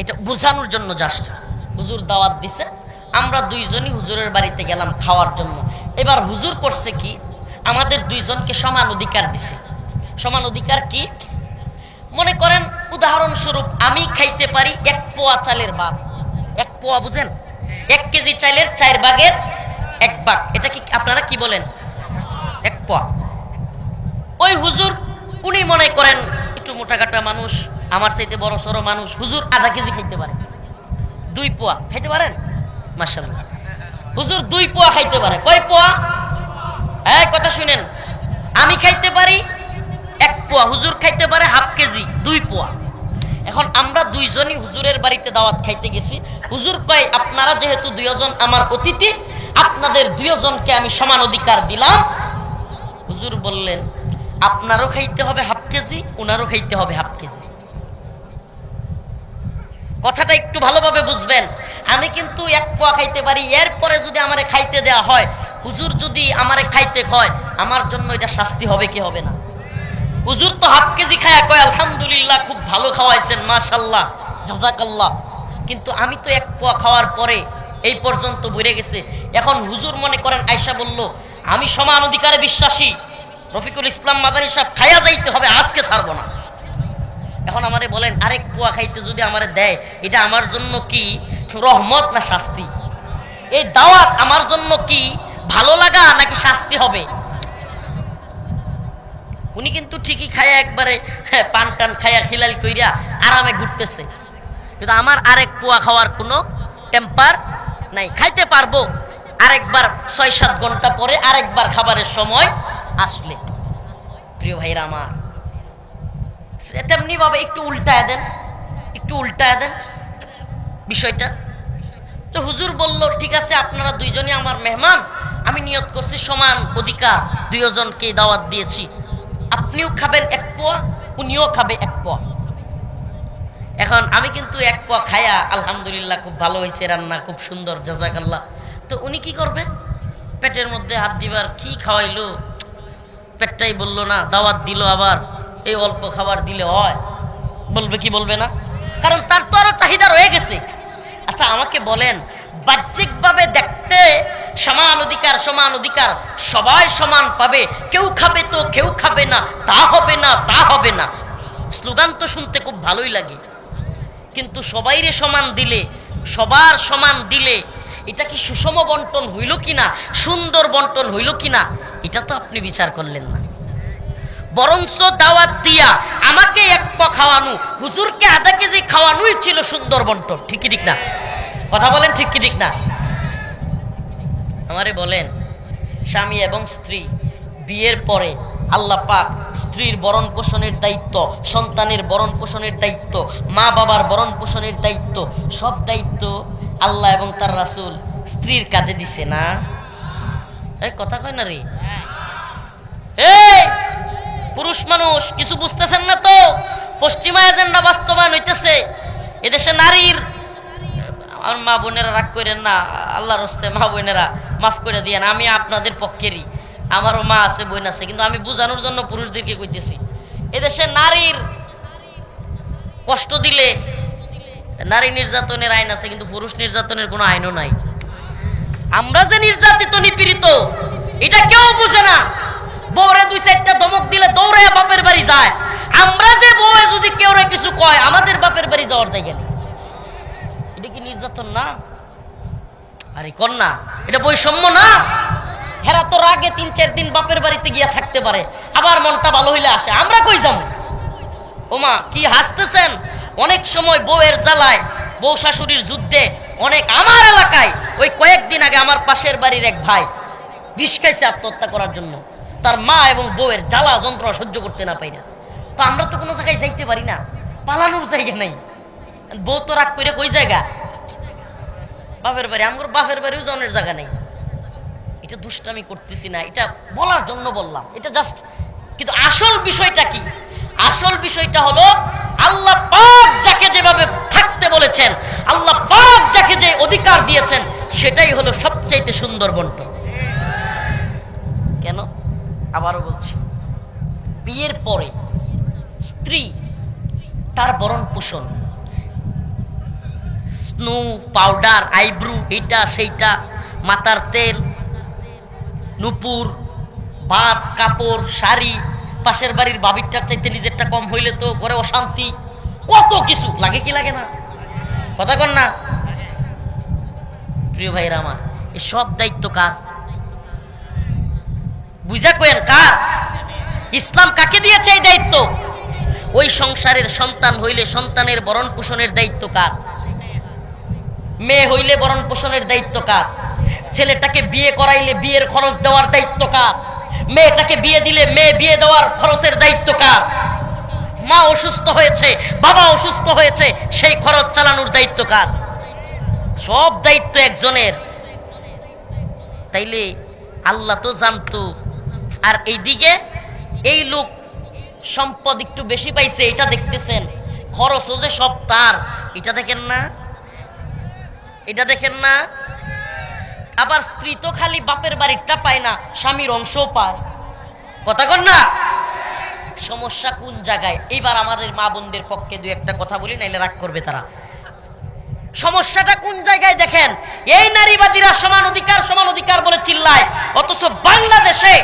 এটা বোঝানোর জন্য জাস্ট। হুজুর দাওয়াত দিছে, আমরা দুইজনই হুজুরের বাড়িতে গেলাম খাওয়ার জন্য। এবার হুজুর করছে কি, আমাদের দুইজনকে সমান অধিকার দিছে। সমান অধিকার কি? মনে করেন উদাহরণস্বরূপ আমি খাইতে পারি 1 পোয়া চালের ভাত। 1 পোয়া বুঝেন? 1 কেজি চালের 4 ভাগের 1 ভাগ। এটা কি আপনারা কি বলেন? 1 পোয়া। ওই হুজুর, উনি মনে করেন একটু মোটাকাটা মানুষ, আমার চাইতে বড় সড়ো মানুষ। হুজুর আধা কেজি খাইতে পারে, 2 পোয়া খাইতে পারেন, মাশাআল্লাহ। হুজুর 2 পোয়া খাইতে পারে। কয় পোয়া? এই কথা শুনেন, আমি খাইতে পারি 1 পোয়া, হুজুর খাইতে পারে হাফ কেজি, 2 পোয়া। এখন আমরা দুইজনই হুজুরের বাড়িতে দাওয়াত খাইতে গেছি। হুজুর কয় আপনারা যেহেতু দুইজন আমার অতিথি, আপনাদের দুইজনকে আমি সমান অধিকার দিলাম। হুজুর বললেন আপনারও খাইতে হবে হাফ কেজি, উনারও খাইতে হবে হাফ কেজি। কথাটা একটু ভালোভাবে বুঝবেন। আমি কিন্তু 1 পোয়া খাইতে পারি, এরপরে যদি আমারে খাইতে দেয়া হয়, হুজুর যদি আমারে খাইতে কয়, আমার জন্য এটা শাস্তি হবে কি হবে না? হুজুর তো হাফ কেজি খায়া কয় আলহামদুলিল্লাহ, খুব ভালো খাওয়াইছেন, মাশাআল্লাহ, জাযাকাল্লাহ। কিন্তু আমি তো 1 পোয়া খাওয়ার পরে এই পর্যন্ত বেড়ে গেছে। এখন হুজুর মনে করেন আয়েশা বলল আমি সমান অধিকারে বিশ্বাসী, রফিকুল ইসলাম মাদানী সাহেব খায়া যাইতে হবে, আজকে ছাড়বো না। এখন আমারে বলেন 1 পোয়া খাইতে যদি আমারে দেয়, এটা আমার জন্য কি রহমত না শাস্তি? এই দাওয়াত আমার জন্য কি ভালো লাগা নাকি শাস্তি হবে? উনি কিন্তু ঠিকই খায়া একবারে পান টান খায়া খিলাল কইরা আরামে ঘুরতেছে, কিন্তু আমার 1 পোয়া খাওয়ার কোনো টেম্পার নাই। খাইতে পারবো আরেকবার 6-7 ঘন্টা পরে, আরেকবার খাবারের সময় আসলে। প্রিয় ভাইরা আমার, তেমনি ভাবে একটু উল্টায় দেন, একটু উল্টায় দেন বিষয়টা। তো হুজুর বলল ঠিক আছে, আপনারা দুইজনই আমার মেহমান, আমি নিয়ত করছি সমান অধিকার, দুইজনকে দাওয়াত দিয়েছি, আপনিও খাবেন 1 পোয়া, উনিও খাবে 1 পোয়া। এখন আমি কিন্তু 1 পোয়া খায়া আলহামদুলিল্লাহ খুব ভালো হয়েছে, রান্না খুব সুন্দর, জাযাকাল্লাহ। তো উনি কি করবে? পেটের মধ্যে হাত দিবার, কি খাওয়াইলো, পেটটাই বললো না, দাওয়াত দিল, আবার এই অল্প খাবার দিলে হয়? বলবে কি বলবে না? কারণ তার তো আরো চাহিদা রয়ে গেছে। আচ্ছা আমাকে বলেন, বাহ্যিকভাবে দেখতে সমান অধিকার, সমান অধিকার, সবাই সমান পাবে, কেউ খাবে তো কেউ খাবে না, তা হবে না, তা হবে না, স্লোগান তো শুনতে খুব ভালোই লাগে। কিন্তু সবাইরে সমান দিলে, সবার সমান দিলে, এটা কি সুষম বন্টন হইল কিনা, সুন্দর বন্টন হইল কিনা, এটা তো আপনি বিচার করলেন না। বরংস দাওয়াত দিয়া আমাকে 1 পোয়া খাওয়ানো, হুজুরকে আধা কেজি খাওয়ানোই ছিল সুন্দর বন্টন। ঠিক কি ঠিক না? কথা বলেন, ঠিক কি ঠিক না? আমারে বলেন, স্বামী এবং স্ত্রী বিয়ের পরে আল্লাহ পাক স্ত্রীর ভরণ পোষণের দায়িত্ব, সন্তানের ভরণ পোষণের দায়িত্ব, মা বাবার ভরণ পোষণের দায়িত্ব, সব দায়িত্ব আল্লাহ এবং তার রাসূল স্ত্রীর কাঁধে দিছে না? এই কথা কয় না রে, এই পুরুষ মানুষ কিছু বুঝতেছেন না তো, পশ্চিমা এজেন্ডা বাস্তবায়ন হইতেছে। এদেশে নারীর, আমার মা বোনেরা রাগ করেন না, আল্লাহর হস্তে মা বোনেরা মাফ করে দিয়েন, আমি আপনাদের পক্ষেরই, আমারও মা আছে বোন আছে, কিন্তু আমি বোঝানোর জন্য পুরুষদেরকে কইতেছি। এদেশে নারীর কষ্ট দিলে নারী নির্যাতনের আইন আছে, কিন্তু পুরুষ নির্যাতনের কোনো আইনও নাই। আমরা যে নির্যাতিত নিপীড়িত এটা কেউ বুঝে না। বউরে 2-4টা ধমক দিলে দৌড়ে বাপের বাড়ি যায়। আমরা যে বউয়ে যদি কেউ কিছু কয়, আমাদের বাপের বাড়ি যাওয়ার জায়গা নেই। এটা কি নির্যাতন না? আরে কন্যা, এটা বৈষম্য না? হেরা তো রাগে 3-4 দিন বাপের বাড়িতে গিয়া থাকতে পারে, আবার মনটা ভালো হইলে আসে। আমরা কই যাবো? ওমা কি হাসতেছেন? অনেক সময় বউয়ের জ্বালায়, বউ শাশুড়ির যুদ্ধে অনেক, আমার এলাকায় ওই কয়েকদিন আগে আমার পাশের বাড়ির এক ভাই বিষ খাইছে আত্মহত্যা করার জন্য, তার মা এবং বউয়ের জ্বালা যন্ত্রণা সহ্য করতে না পাই না। তো আমরা তো কোনো জায়গায় যাইতে পারি না, পালানোর জায়গা নাই। বউ তো রাগ করে কই জায়গা? বাপের বাড়ি। আমার বাপের বাড়িও যাওয়ার জায়গা নেই। এটা দুষ্টামি করতেছি না, এটা বলার জন্য বললাম, এটা জাস্ট। কিন্তু আসল বিষয়টা কি? আসল বিষয়টা হলো আল্লাহ পাক যাকে যেভাবে থাকতে বলেছেন, আল্লাহ পাক যাকে যে অধিকার দিয়েছেন, সেটাই হলো সবচাইতে সুন্দর বন্টন। কেন? আবারও বলছি, বিয়ের পরে স্ত্রী তার ভরণ পোষণ, স্নো, পাউডার, আইব্রু, এইটা সেইটা, মাথার তেল, নুপুর, ভাত, কাপড়, শাড়ি, পাশের বাড়ির বাবিরটার চাইতে নিজেরটা কম হইলে তো ঘরে অশান্তি, কত কিছু লাগে। কি লাগে না? কথা কন না প্রিয় ভাইরা আমার? এই সব দায়িত্ব কার? বুঝা কয়েন কার? ইসলাম কাকে দিয়েছে এই দায়িত্ব? ওই সংসারের সন্তান হইলে সন্তানের ভরণ পোষণের দায়িত্ব কার? মেয়ে হইলে ভরণ পোষণের দায়িত্ব কার? ছেলেটাকে বিয়ে করাইলে বিয়ের খরচ দেওয়ার দায়িত্ব কার? মেয়েটাকে বিয়ে দিলে মেয়ে বিয়ে দেওয়ার খরচের দায়িত্ব কার? মা অসুস্থ হয়েছে, বাবা অসুস্থ হয়েছে, সেই খরচ চালানোর দায়িত্ব কার? সব দায়িত্ব একজনের। তাইলে আল্লাহ তো জানতো। আর এইদিকে এই লোক সম্পদ একটু বেশি পাইছে, এটা দেখতেছেন, খরচও যে সব তার, এটা দেখেন না? এটা দেখেন না? আবার স্ত্রী তো খালি বাপের বাড়িটা পায় না, স্বামীর অংশও পায়। কথা কন না? সমস্যা কোন জায়গায়? এইবার আমাদের মা বোনদের পক্ষে 2-1টা কথা বলি, নাইলে রাগ করবে তারা। সমস্যাটা কোন জায়গায় দেখেন? এই নারীবাদীরা সমান অধিকার বলে চিল্লায়, অথচ বাংলাদেশে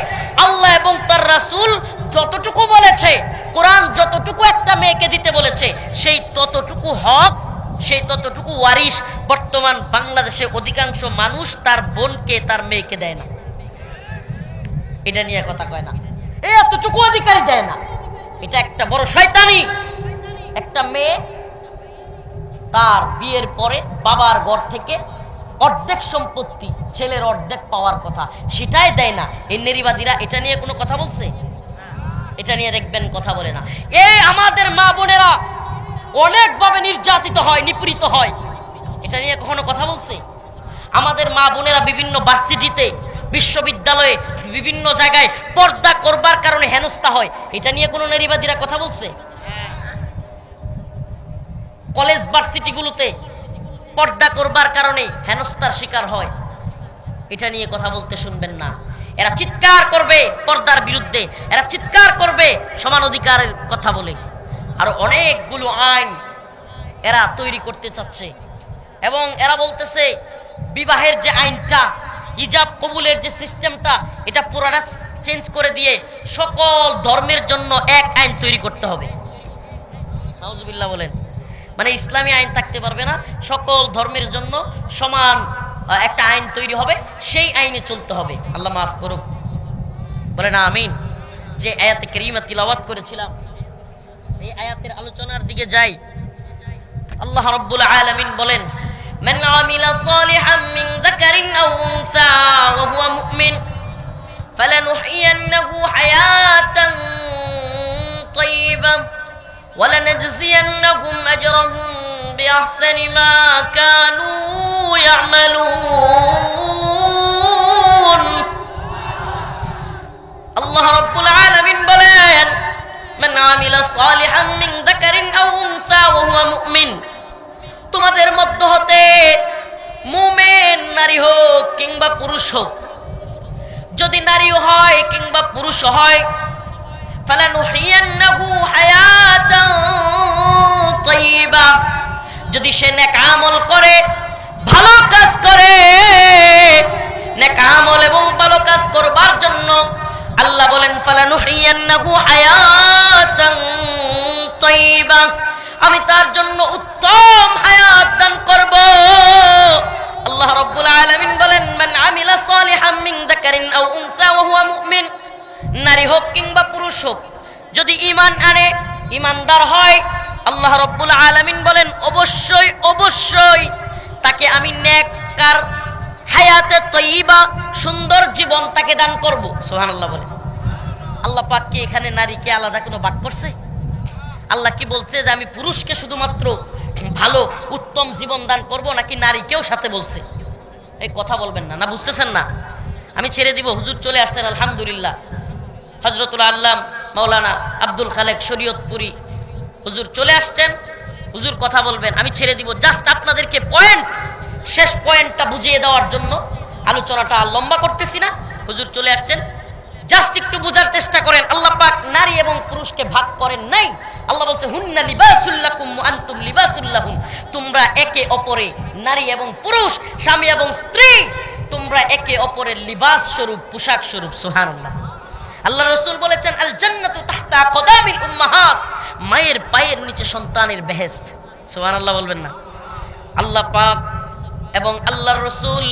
আল্লাহ এবং তার রাসূল যতটুকু বলেছে, কোরআন যতটুকু একটা মেয়েকে দিতে বলেছে, সেই ততটুকু হক, সেই ততটুকু ওয়ারিশ বর্তমান বাংলাদেশে অধিকাংশ মানুষ তার বোনকে, তার মেয়েকে দেয় না। এটা নিয়ে কথা কয় না, এতটুকু অধিকারই দেয় না। এটা একটা বড় শয়তানি। একটা মেয়ে তার বিয়ের পরে বাবার ঘর থেকে অর্ধেক সম্পত্তি, ছেলের অর্ধেক পাওয়ার কথা, সেটাই দেয় না। এই নারীবাদীরা এটা নিয়ে কোনো কথা বলছে? এটা নিয়ে দেখবেন কথা বলে না। এই আমাদের মা বোনেরা অনেকভাবে নির্যাতিত হয়, নিপীড়িত হয়, এটা নিয়ে কখনো কথা বলছে? আমাদের মা বোনেরা বিভিন্ন ভার্সিটিতে, বিশ্ববিদ্যালয়ে, বিভিন্ন জায়গায় পর্দা করবার কারণে হেনস্থা হয়, এটা নিয়ে কোনো নারীবাদীরা কথা বলছে? কলেজ ভার্সিটিগুলোতে পর্দা করবার কারণে হেনস্থার শিকার হয়, এটা নিয়ে কথা বলতে শুনবেন না। এরা চিৎকার করবে পর্দার বিরুদ্ধে, এরা চিৎকার করবে সমান অধিকারের কথা বলে। আর অনেকগুলো আইন এরা তৈরি করতে চাচ্ছে, এবং এরা বলতেছে বিবাহের যে আইনটা, হিজাব কবুলের যে সিস্টেমটা, এটা পুরাটা চেঞ্জ করে দিয়ে সকল ধর্মের জন্য এক আইন তৈরি করতে হবে। নাউজুবিল্লাহ বলেন। মানে ইসলামী আইন থাকতে পারবে না, সকল ধর্মের জন্য সমান একটা আইন তৈরি হবে, সেই আইনে চলতে হবে। আল্লাহ মাফ করুক, বলে না আমিন। যে আয়াতে কারিমা তিলাওয়াত করেছিলাম, এই আয়াতের আলোচনার দিকে যাই। আল্লাহ রাব্বুল আলামিন বলেন, মান আমিলা সালিহাম মিন যাকারিন আও উনসা ওয়া হুয়া মুমিন ফালানুহইয়ান্নাহু হায়াতান তাইয়্যিবাহ ওয়ালানাজজিয়ান্নাহুম আজরাহুম বিআহসানি মা কানু ইয়ামালুন। আল্লাহ রাব্বুল আলামিন বলেন, মান আমিলা সালিহাম মিন যাকারিন আও উনসা ওয়া হুয়া মুমিন, তোমাদের মধ্য হতে মুমিন নারী হোক কিংবা পুরুষ হোক, যদি নারীও হয় কিংবা পুরুষ হয়, ফালানুহিয়ান্নাহু হায়াতান তাইয়্যিবা, যদি সে নেক আমল করে, ভালো কাজ করে, নেক আমল এবং ভালো কাজ করবার জন্য আল্লাহ বলেন ফালানুহিয়ান্নাহু হায়াতান তাইয়্যিবা, আমি তার জন্য উত্তম হায়াত দান করব। আল্লাহ রাব্বুল আলামিন বলেন মান আমিলা সালিহাম মিন যাকারিন আও উনসা ওয়া হুয়া মুমিন, নারী হোক কিংবা পুরুষ হোক, যদি ঈমান আনে, ঈমানদার হয়, আল্লাহ রাব্বুল আলামিন বলেন অবশ্যই অবশ্যই তাকে আমি নেককার হায়াতে তাইয়্যিবা, সুন্দর জীবন তাকে দান করব। সুবহানাল্লাহ বলেন। আল্লাহ পাক কি এখানে নারীকে আলাদা কোনো ভাগ করছে? আল্লাহ কি বলছে যে আমি পুরুষকে শুধুমাত্র ভালো উত্তম জীবন দান করব, নাকি নারীকেও সাথে বলছে? এই কথা বলবেন না, না বুঝতেছেন না? আমি ছেড়ে দিব। হুজুর চলে আসছেন আলহামদুলিল্লাহ, হযরতুল আল্লাম মাওলানা আব্দুল খালেক শরীয়তপুরি হুজুর চলে আসছেন। হুজুর কথা বলবেন, আমি ছেড়ে দিব। জাস্ট আপনাদেরকে শেষ পয়েন্টটা বুঝিয়ে দেওয়ার জন্য, আলোচনাটা আর লম্বা করতেছি না। হুজুর চলে আসছেন, জাস্ট একটু বোঝার চেষ্টা করেন। আল্লাহ পাক নারী এবং পুরুষকে ভাগ করেন নাই। আল্লাহ বলছে হুন্না লিবাসুল লাকুম ওয়া আনতুম লিবাসুল লাহুম, তোমরা একে অপরে, নারী এবং পুরুষ, স্বামী এবং স্ত্রী, তোমরা একে অপরের লিবাস স্বরূপ, পোশাক স্বরূপ। সুবহানাল্লাহ। আল্লাহ রাসূল বলেছেন আল জান্নাতু তাহতা কদামিল উম্মাহাত, মায়ের পায়ের নিচে সন্তানের বেহেশত। সুবহানাল্লাহ বলবেন না? আল্লাহ পাক এবং আল্লাহর রাসূল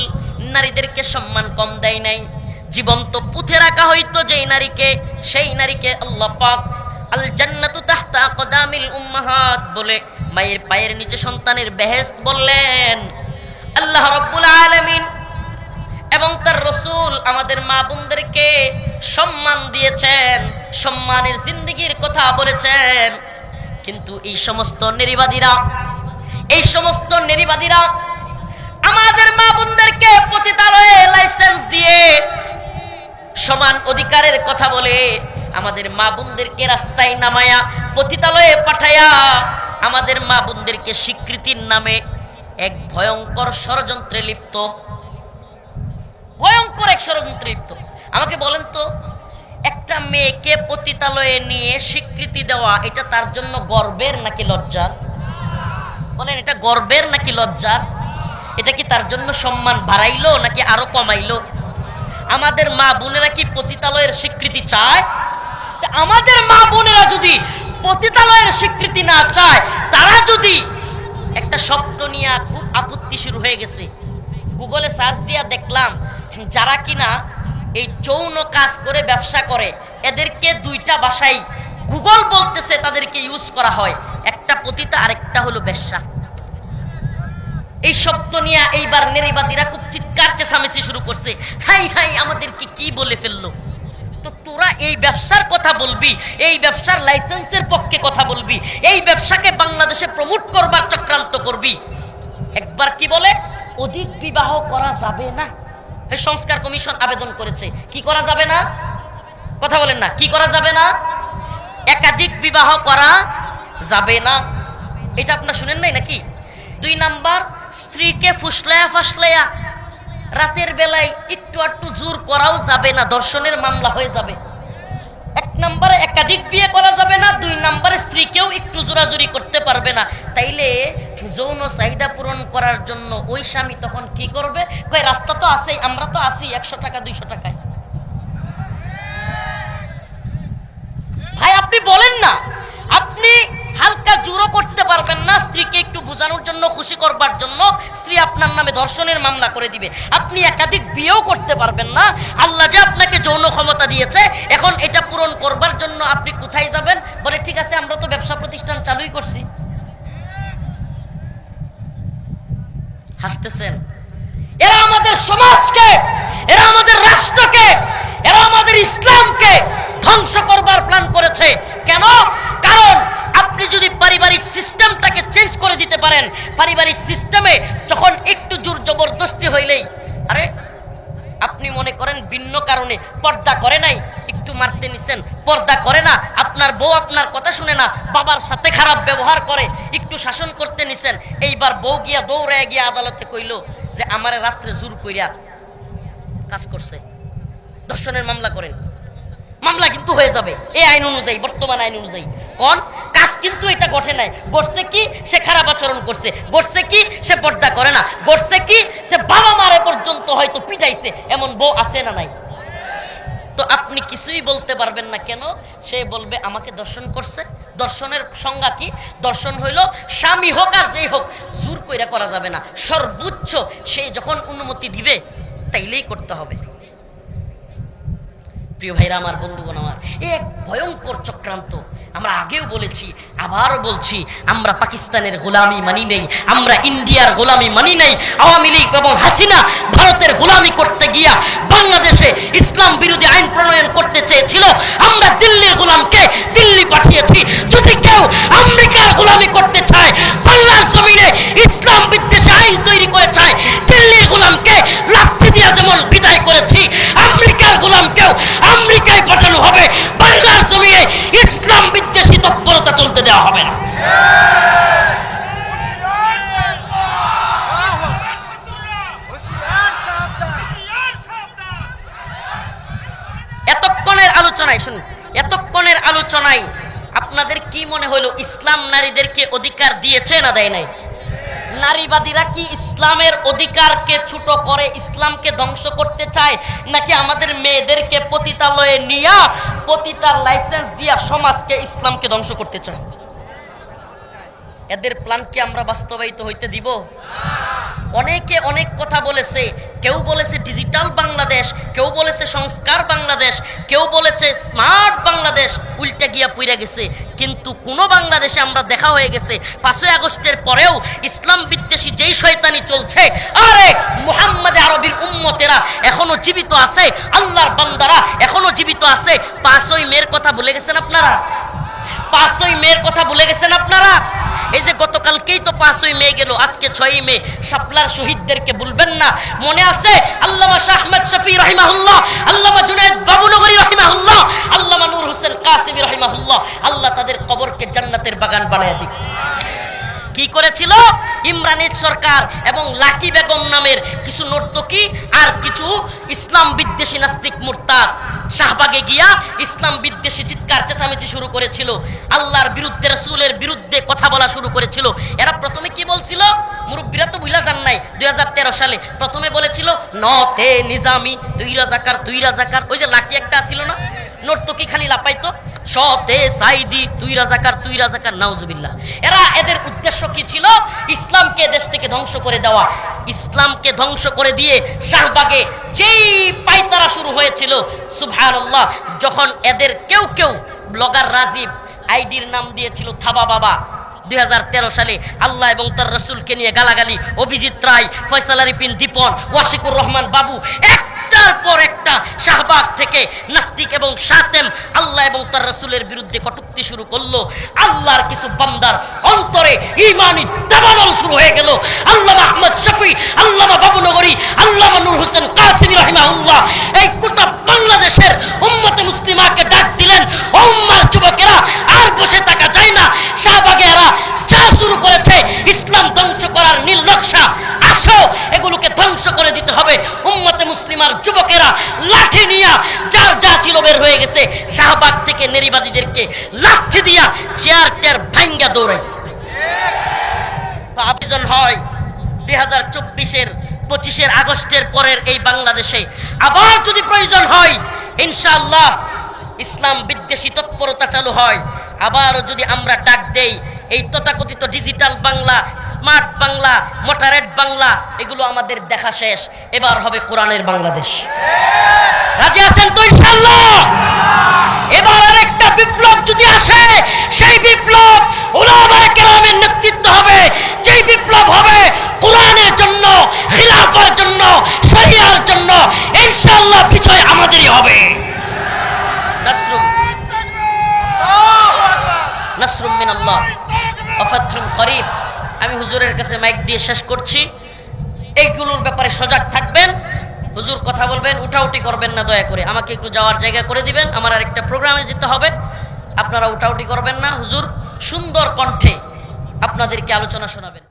নারীদেরকে সম্মান কম দেয় নাই। জীবন্ত পুঁথে রাখা হইতো যেই নারীকে, সেই নারীকে আল্লাহ পাক আল জান্নাতু তাহতা কদামিল উম্মাহাত বলে, মায়ের পায়ের নিচে সন্তানের বেহেশত বললেন। আল্লাহ রাব্বুল আলামিন এবং তার রাসূল আমাদের মা বোনদেরকে সম্মান দিয়েছেন, সম্মানের জিন্দেগির কথা বলেছেন। কিন্তু এই সমস্ত নারীবাদীরা আমাদের মা বোনদেরকে পতিতালয়ে লাইসেন্স দিয়ে সমান অধিকারের কথা বলে, আমাদের মা বোনদেরকে রাস্তায় নামায়া পতিতালয়ে পাঠায়া আমাদের মা বোনদেরকে স্বীকৃতির নামে এক ভয়ঙ্কর ষড়যন্ত্রে লিপ্ত, ভয়ঙ্কর এক ষড়যন্ত্রে লিপ্ত। আমাকে বলেন তো, একটা মেয়েকে পতিতালয়ে নিয়ে স্বীকৃতি দেওয়া, এটা তার জন্য গর্বের নাকি লজ্জার? বলেন, এটা গর্বের নাকি লজ্জার? এটা কি তার জন্য সম্মান বাড়াইলো নাকি আরো কমাইলো? আমাদের মা বোনেরা কি পতিতালয়ের স্বীকৃতি চায়? আমাদের মা বোনেরা যদি পতিতালয়ের স্বীকৃতি না চায়, তারা যদি একটা শব্দ নিয়ে খুব আপত্তি শুরু হয়ে গেছে। গুগলে সার্চ দিয়া দেখলাম, যারা কিনা এই যৌন কাজ করে ব্যবসা করে, এদেরকে দুইটা ভাষায় গুগল বলতেছে তাদেরকে ইউজ করা হয়, একটা পতিতা আর একটা হলো বেশ্যা। এই শব্দ নিয়ে এইবার নারীবাদীরা খুব চিৎকার চেঁচামেচি শুরু করছে, হাই হাই আমাদেরকে কি বলে ফেললো। তো তোরা এই ব্যবসার কথা বলবি, এই ব্যবসার লাইসেন্সের পক্ষে কথা বলবি, এই ব্যবসাকে বাংলাদেশে প্রমোট করবার চক্রান্ত করবি। একবার কি বলে, অধিক বিবাহ করা যাবে না। সংস্কার কমিশন আবেদন করেছে, কি করা যাবে না? কথা বলেন না, কি করা যাবে না? একাধিক বিবাহ করা যাবে না। এটা আপনারা শুনেন নাই নাকি? 2 নাম্বার, স্ত্রীকে ফুসলায়া ফাসলায়া রাতের বেলায় একটু একটু জোর করাও যাবে না, ধর্ষণের মামলা হয়ে যাবে। 1 নম্বরে একাধিক বিয়ে করা যাবে না, 2 নম্বরে স্ত্রীকেও একটু জোরাজুরি করতে পারবে না। তাইলে যৌন চাহিদা পূরণ করার জন্য ওই স্বামী তখন কি করবে? কয় রাস্তা তো আছেই, আমরা তো আছি 100 টাকা 200 টাকায়। ভাই আপনি বলেন না, আপনি হালকা জোরও করতে পারবেন না স্ত্রীকে একটু বোঝানোর জন্য, খুশি করবার জন্য, স্ত্রী আপনার নামে ধর্ষণের মামলা করে দিবে। আপনি একাধিক বিয়েও করতে পারবেন না। আল্লাহ যে আপনাকে যৌন ক্ষমতা দিয়েছে, এখন এটা পূরণ করবার জন্য আপনি কোথায় যাবেন? বলে ঠিক আছে আমরা তো ব্যবসা প্রতিষ্ঠান চালুই করছি। হাসতেছেন। এরা আমাদের সমাজকে, এরা আমাদের রাষ্ট্রকে, এরা আমাদের ইসলামকে ধ্বংস করবার প্ল্যান করেছে। কেন? কারণ আপনি যদি পারিবারিক সিস্টেমটাকে চেঞ্জ করে দিতে পারেন, পারিবারিক সিস্টেমে যখন একটু জোর জবরদস্তি হইলেই, আরে আপনি মনে করেন ভিন্ন কারণে পর্দা করে নাই, একটু একটু মারতে নিছেন, পর্দা করে না, আপনার বউ আপনার কথা শুনে না, বাবার সাথে খারাপ ব্যবহার করে, একটু শাসন করতে নিছেন, এইবার বউ গিয়া দৌড়ে গিয়া আদালতে কইল যে আমারে রাত্রে জোর কইরা কাজ করছে, ধর্ষণের মামলা করেন। মামলা কিন্তু হয়ে যাবে এই আইন অনুযায়ী, বর্তমান আইন অনুযায়ী। কোন কাজ কিন্তু এটা ঘটে নাই, ঘটছে কি সে খারাপ আচরণ করছে, ঘটছে কি সে পর্দা করে না, ঘটছে কি যে বাবা মারে পর্যন্ত হয়তো পিটাইছে, এমন বউ আছে না নাই? তো আপনি কিছুই বলতে পারবেন না। কেন? সে বলবে আমাকে দর্শন করছে। দর্শনের সংজ্ঞা কি? দর্শন হইল স্বামী হোক আর যেই হোক, জোর কইরা করা যাবে না, সর্বোচ্চ সে যখন অনুমতি দিবে তাইলেই করতে হবে। প্রিয় ভাইরা আমার, বন্ধুগণ আমার, এক ভয়ঙ্কর চক্রান্ত। আমরা আগেও বলেছি, আবারও বলছি, আমরা পাকিস্তানের গোলামি মানি নেই, আমরা ইন্ডিয়ার গোলামি মানি নেই। আওয়ামী লীগ এবং হাসিনা ভারতের গোলামি করতে গিয়া বাংলাদেশে ইসলাম বিরোধী আইন প্রণয়ন করতে চেয়েছিল, আমরা দিল্লির গোলামকে দিল্লি পাঠিয়েছি। যদি কেউ আমেরিকার গোলামি করতে চায়, বাংলার জমিনে ইসলাম বিদ্বেষী আইন তৈরি করে চায়, দিল্লির গোলামকে লাঠি দিয়া যেমন বিদায় করেছি, আমেরিকার গোলামকেও আমেরিকায় পাঠানো হবে। বাংলার জমিনে ইসলাম বিদ্বেষী তৎপরতা চলতে দেওয়া হবে না। এতক্ষণের আলোচনায় শুনুন, এতক্ষণের আলোচনায় আপনাদের কি মনে হলো? ইসলাম নারীদেরকে অধিকার দিয়েছে না দেয় নাই? নারীবাদীরা কি ইসলামের অধিকারকে ছোট করে ইসলামকে ধ্বংস করতে চায়, নাকি আমাদের মেয়েদেরকে পতিতালয়ে নিয়া পতিতার লাইসেন্স দিয়া সমাজকে ইসলামকে ধ্বংস করতে চায়? এদের প্ল্যানকে আমরা বাস্তবায়িত হইতে দিব? অনেকে অনেক কথা বলেছে, কেউ বলেছে ডিজিটাল বাংলাদেশ, কেউ বলেছে সংস্কার বাংলাদেশ, কেউ বলেছে স্মার্ট বাংলাদেশ, উল্টা গিয়া পইরা গেছে। কিন্তু কোন বাংলাদেশে আমরা দেখা হয়ে গেছে 5ই আগস্টের পরেও ইসলাম বিদ্বেষী যেই শয়তানি চলছে, আরে মুহাম্মদে আরবির উম্মতেরা এখনো জীবিত আছে, আল্লাহর বান্দারা এখনো জীবিত আছে। 5ই মের কথা ভুলে গেছেন আপনারা? 5ই মের কথা ভুলে গেছেন আপনারা? এই যে গতকালকেই তো 5ই মে গেল, আজকে 6ই মে। শাপলার শহীদদেরকে ভুলবেন না। মনে আছে আল্লামা শাহ আহমদ শফি রাহিমাহুল্লাহ, আল্লামা জুনায়েদ বাবুনগরী রাহিমাহুল্লাহ, আল্লামা নূর হোসেন কাসিমি রাহিমাহুল্লাহ, আল্লাহ তাদের কবরকে জান্নাতের বাগান বানায় দিক। কি করেছিল ইমরানের সরকার এবং লাকি বেগম নামের কিছু নর্তকী আর কিছু ইসলাম বিদ্বেষী নাস্তিক মুরতাদ শাহবাগে গিয়া ইসলাম বিদ্বেষী চিৎকার চেঁচামেচি শুরু করেছিল, আল্লাহর বিরুদ্ধে, রাসূলের বিরুদ্ধে কথা বলা শুরু করেছিল। এরা প্রথমে কি বলছিল? মুরব্বীরা তো ভুলা যান নাই, 2013 সালে প্রথমে বলেছিল নতে নিজামি, তুই রাজাকার তুই রাজাকার। ওই যে লাকি একটা ছিল না নর্তকী, খালি লাপাইতো সতে সাইদি, তুই রাজাকার তুই রাজাকার, নাউজুবিল্লাহ। এদের উদ্দেশ্য কি ছিল? ইসলামকে দেশ থেকে ধ্বংস করে দেওয়া। ইসলামকে ধ্বংস করে দিয়ে শাহবাগে যেই পাইতারা শুরু হয়েছিল, সুবহানাল্লাহ, যখন এদের কেউ কেউ ব্লগার রাজীব আইডির নাম দিয়েছিল থাবা বাবা, 2013 সালে আল্লাহ এবং তার রসুলকে নিয়ে গালাগালি, অভিজিৎ রায়, ফয়সাল আরিফিন দীপন, ওয়াশিকুর রহমান বাবু, একটার পর একটা শাহবাগ থেকে নাস্তিক এবং শাতেম আল্লাহ এবং তার রসুলের বিরুদ্ধে কটূক্তি শুরু করলো। আল্লাহর কিছু বান্দার অন্তরে ঈমানি দাবানল শুরু হয়ে গেল। আল্লামা আহমদ শফি, আল্লামা বাবুনগরী, আল্লামা নূর হোসেন কাসিমি রাহিমাহুল্লাহ এই গোটা বাংলাদেশের উম্মতে মুসলিমাকে ডাক দিলেন, ও উম্মার যুবকেরা, আর বসে থাকা যায় না। শাহবাগে এরা যা শুরু করেছে ইসলাম ধ্বংস করার নীল নকশা, আসো এগুলোকে ধ্বংস করে দিতে হবে। উম্মতে মুসলিমার যুবকেরা লাঠি নিয়া যার যা ছিল বের হয়ে গেছে, শাহবাগ থেকে নেরিবাদীদেরকে লাঠি দিয়া চেয়ার টেয়ার ভাঙ্গা দৌড়াইছে। তো আবেদন হয় 2024-এর 25 আগস্টের পরের এই বাংলাদেশে আবার যদি প্রয়োজন হয়, ইনশাআল্লাহ ইসলাম বিদ্বেষী তৎপরতা চালু হয়, আবারও যদি আমরা ডাক দেই, এই তথাকথিত digital Bangla, smart Bangla, moderate Bangla, এগুলো আমাদের দেখা শেষ। এবার হবে কোরআনের বাংলাদেশ। রাজি আছেন তো ইনশাআল্লাহ? এবার আরেকটা বিপ্লব যদি আসে, সেই বিপ্লব উলামায়ে কেরামের নেতৃত্ব হবে, যেই বিপ্লব হবে কোরআনের জন্য, খিলাফার জন্য, শরিয়ার জন্য। ইনশাআল্লাহ বিজয় আমাদেরই হবে। নাসরুম মিনাল্লাহ ওয়া ফাতহুন করিব। আমি হুজুরের কাছে মাইক দিয়ে শেষ করছি। এইগুলোর ব্যাপারে সজাগ থাকবেন। হুজুর কথা বলবেন, উঠাউটি করবেন না দয়া করে, আমাকে একটু যাওয়ার জায়গা করে দিবেন, আমার আরেকটা প্রোগ্রামে যেতে হবে। আপনারা উঠাউটি করবেন না, হুজুর সুন্দর কণ্ঠে আপনাদেরকে আলোচনা শোনাবেন।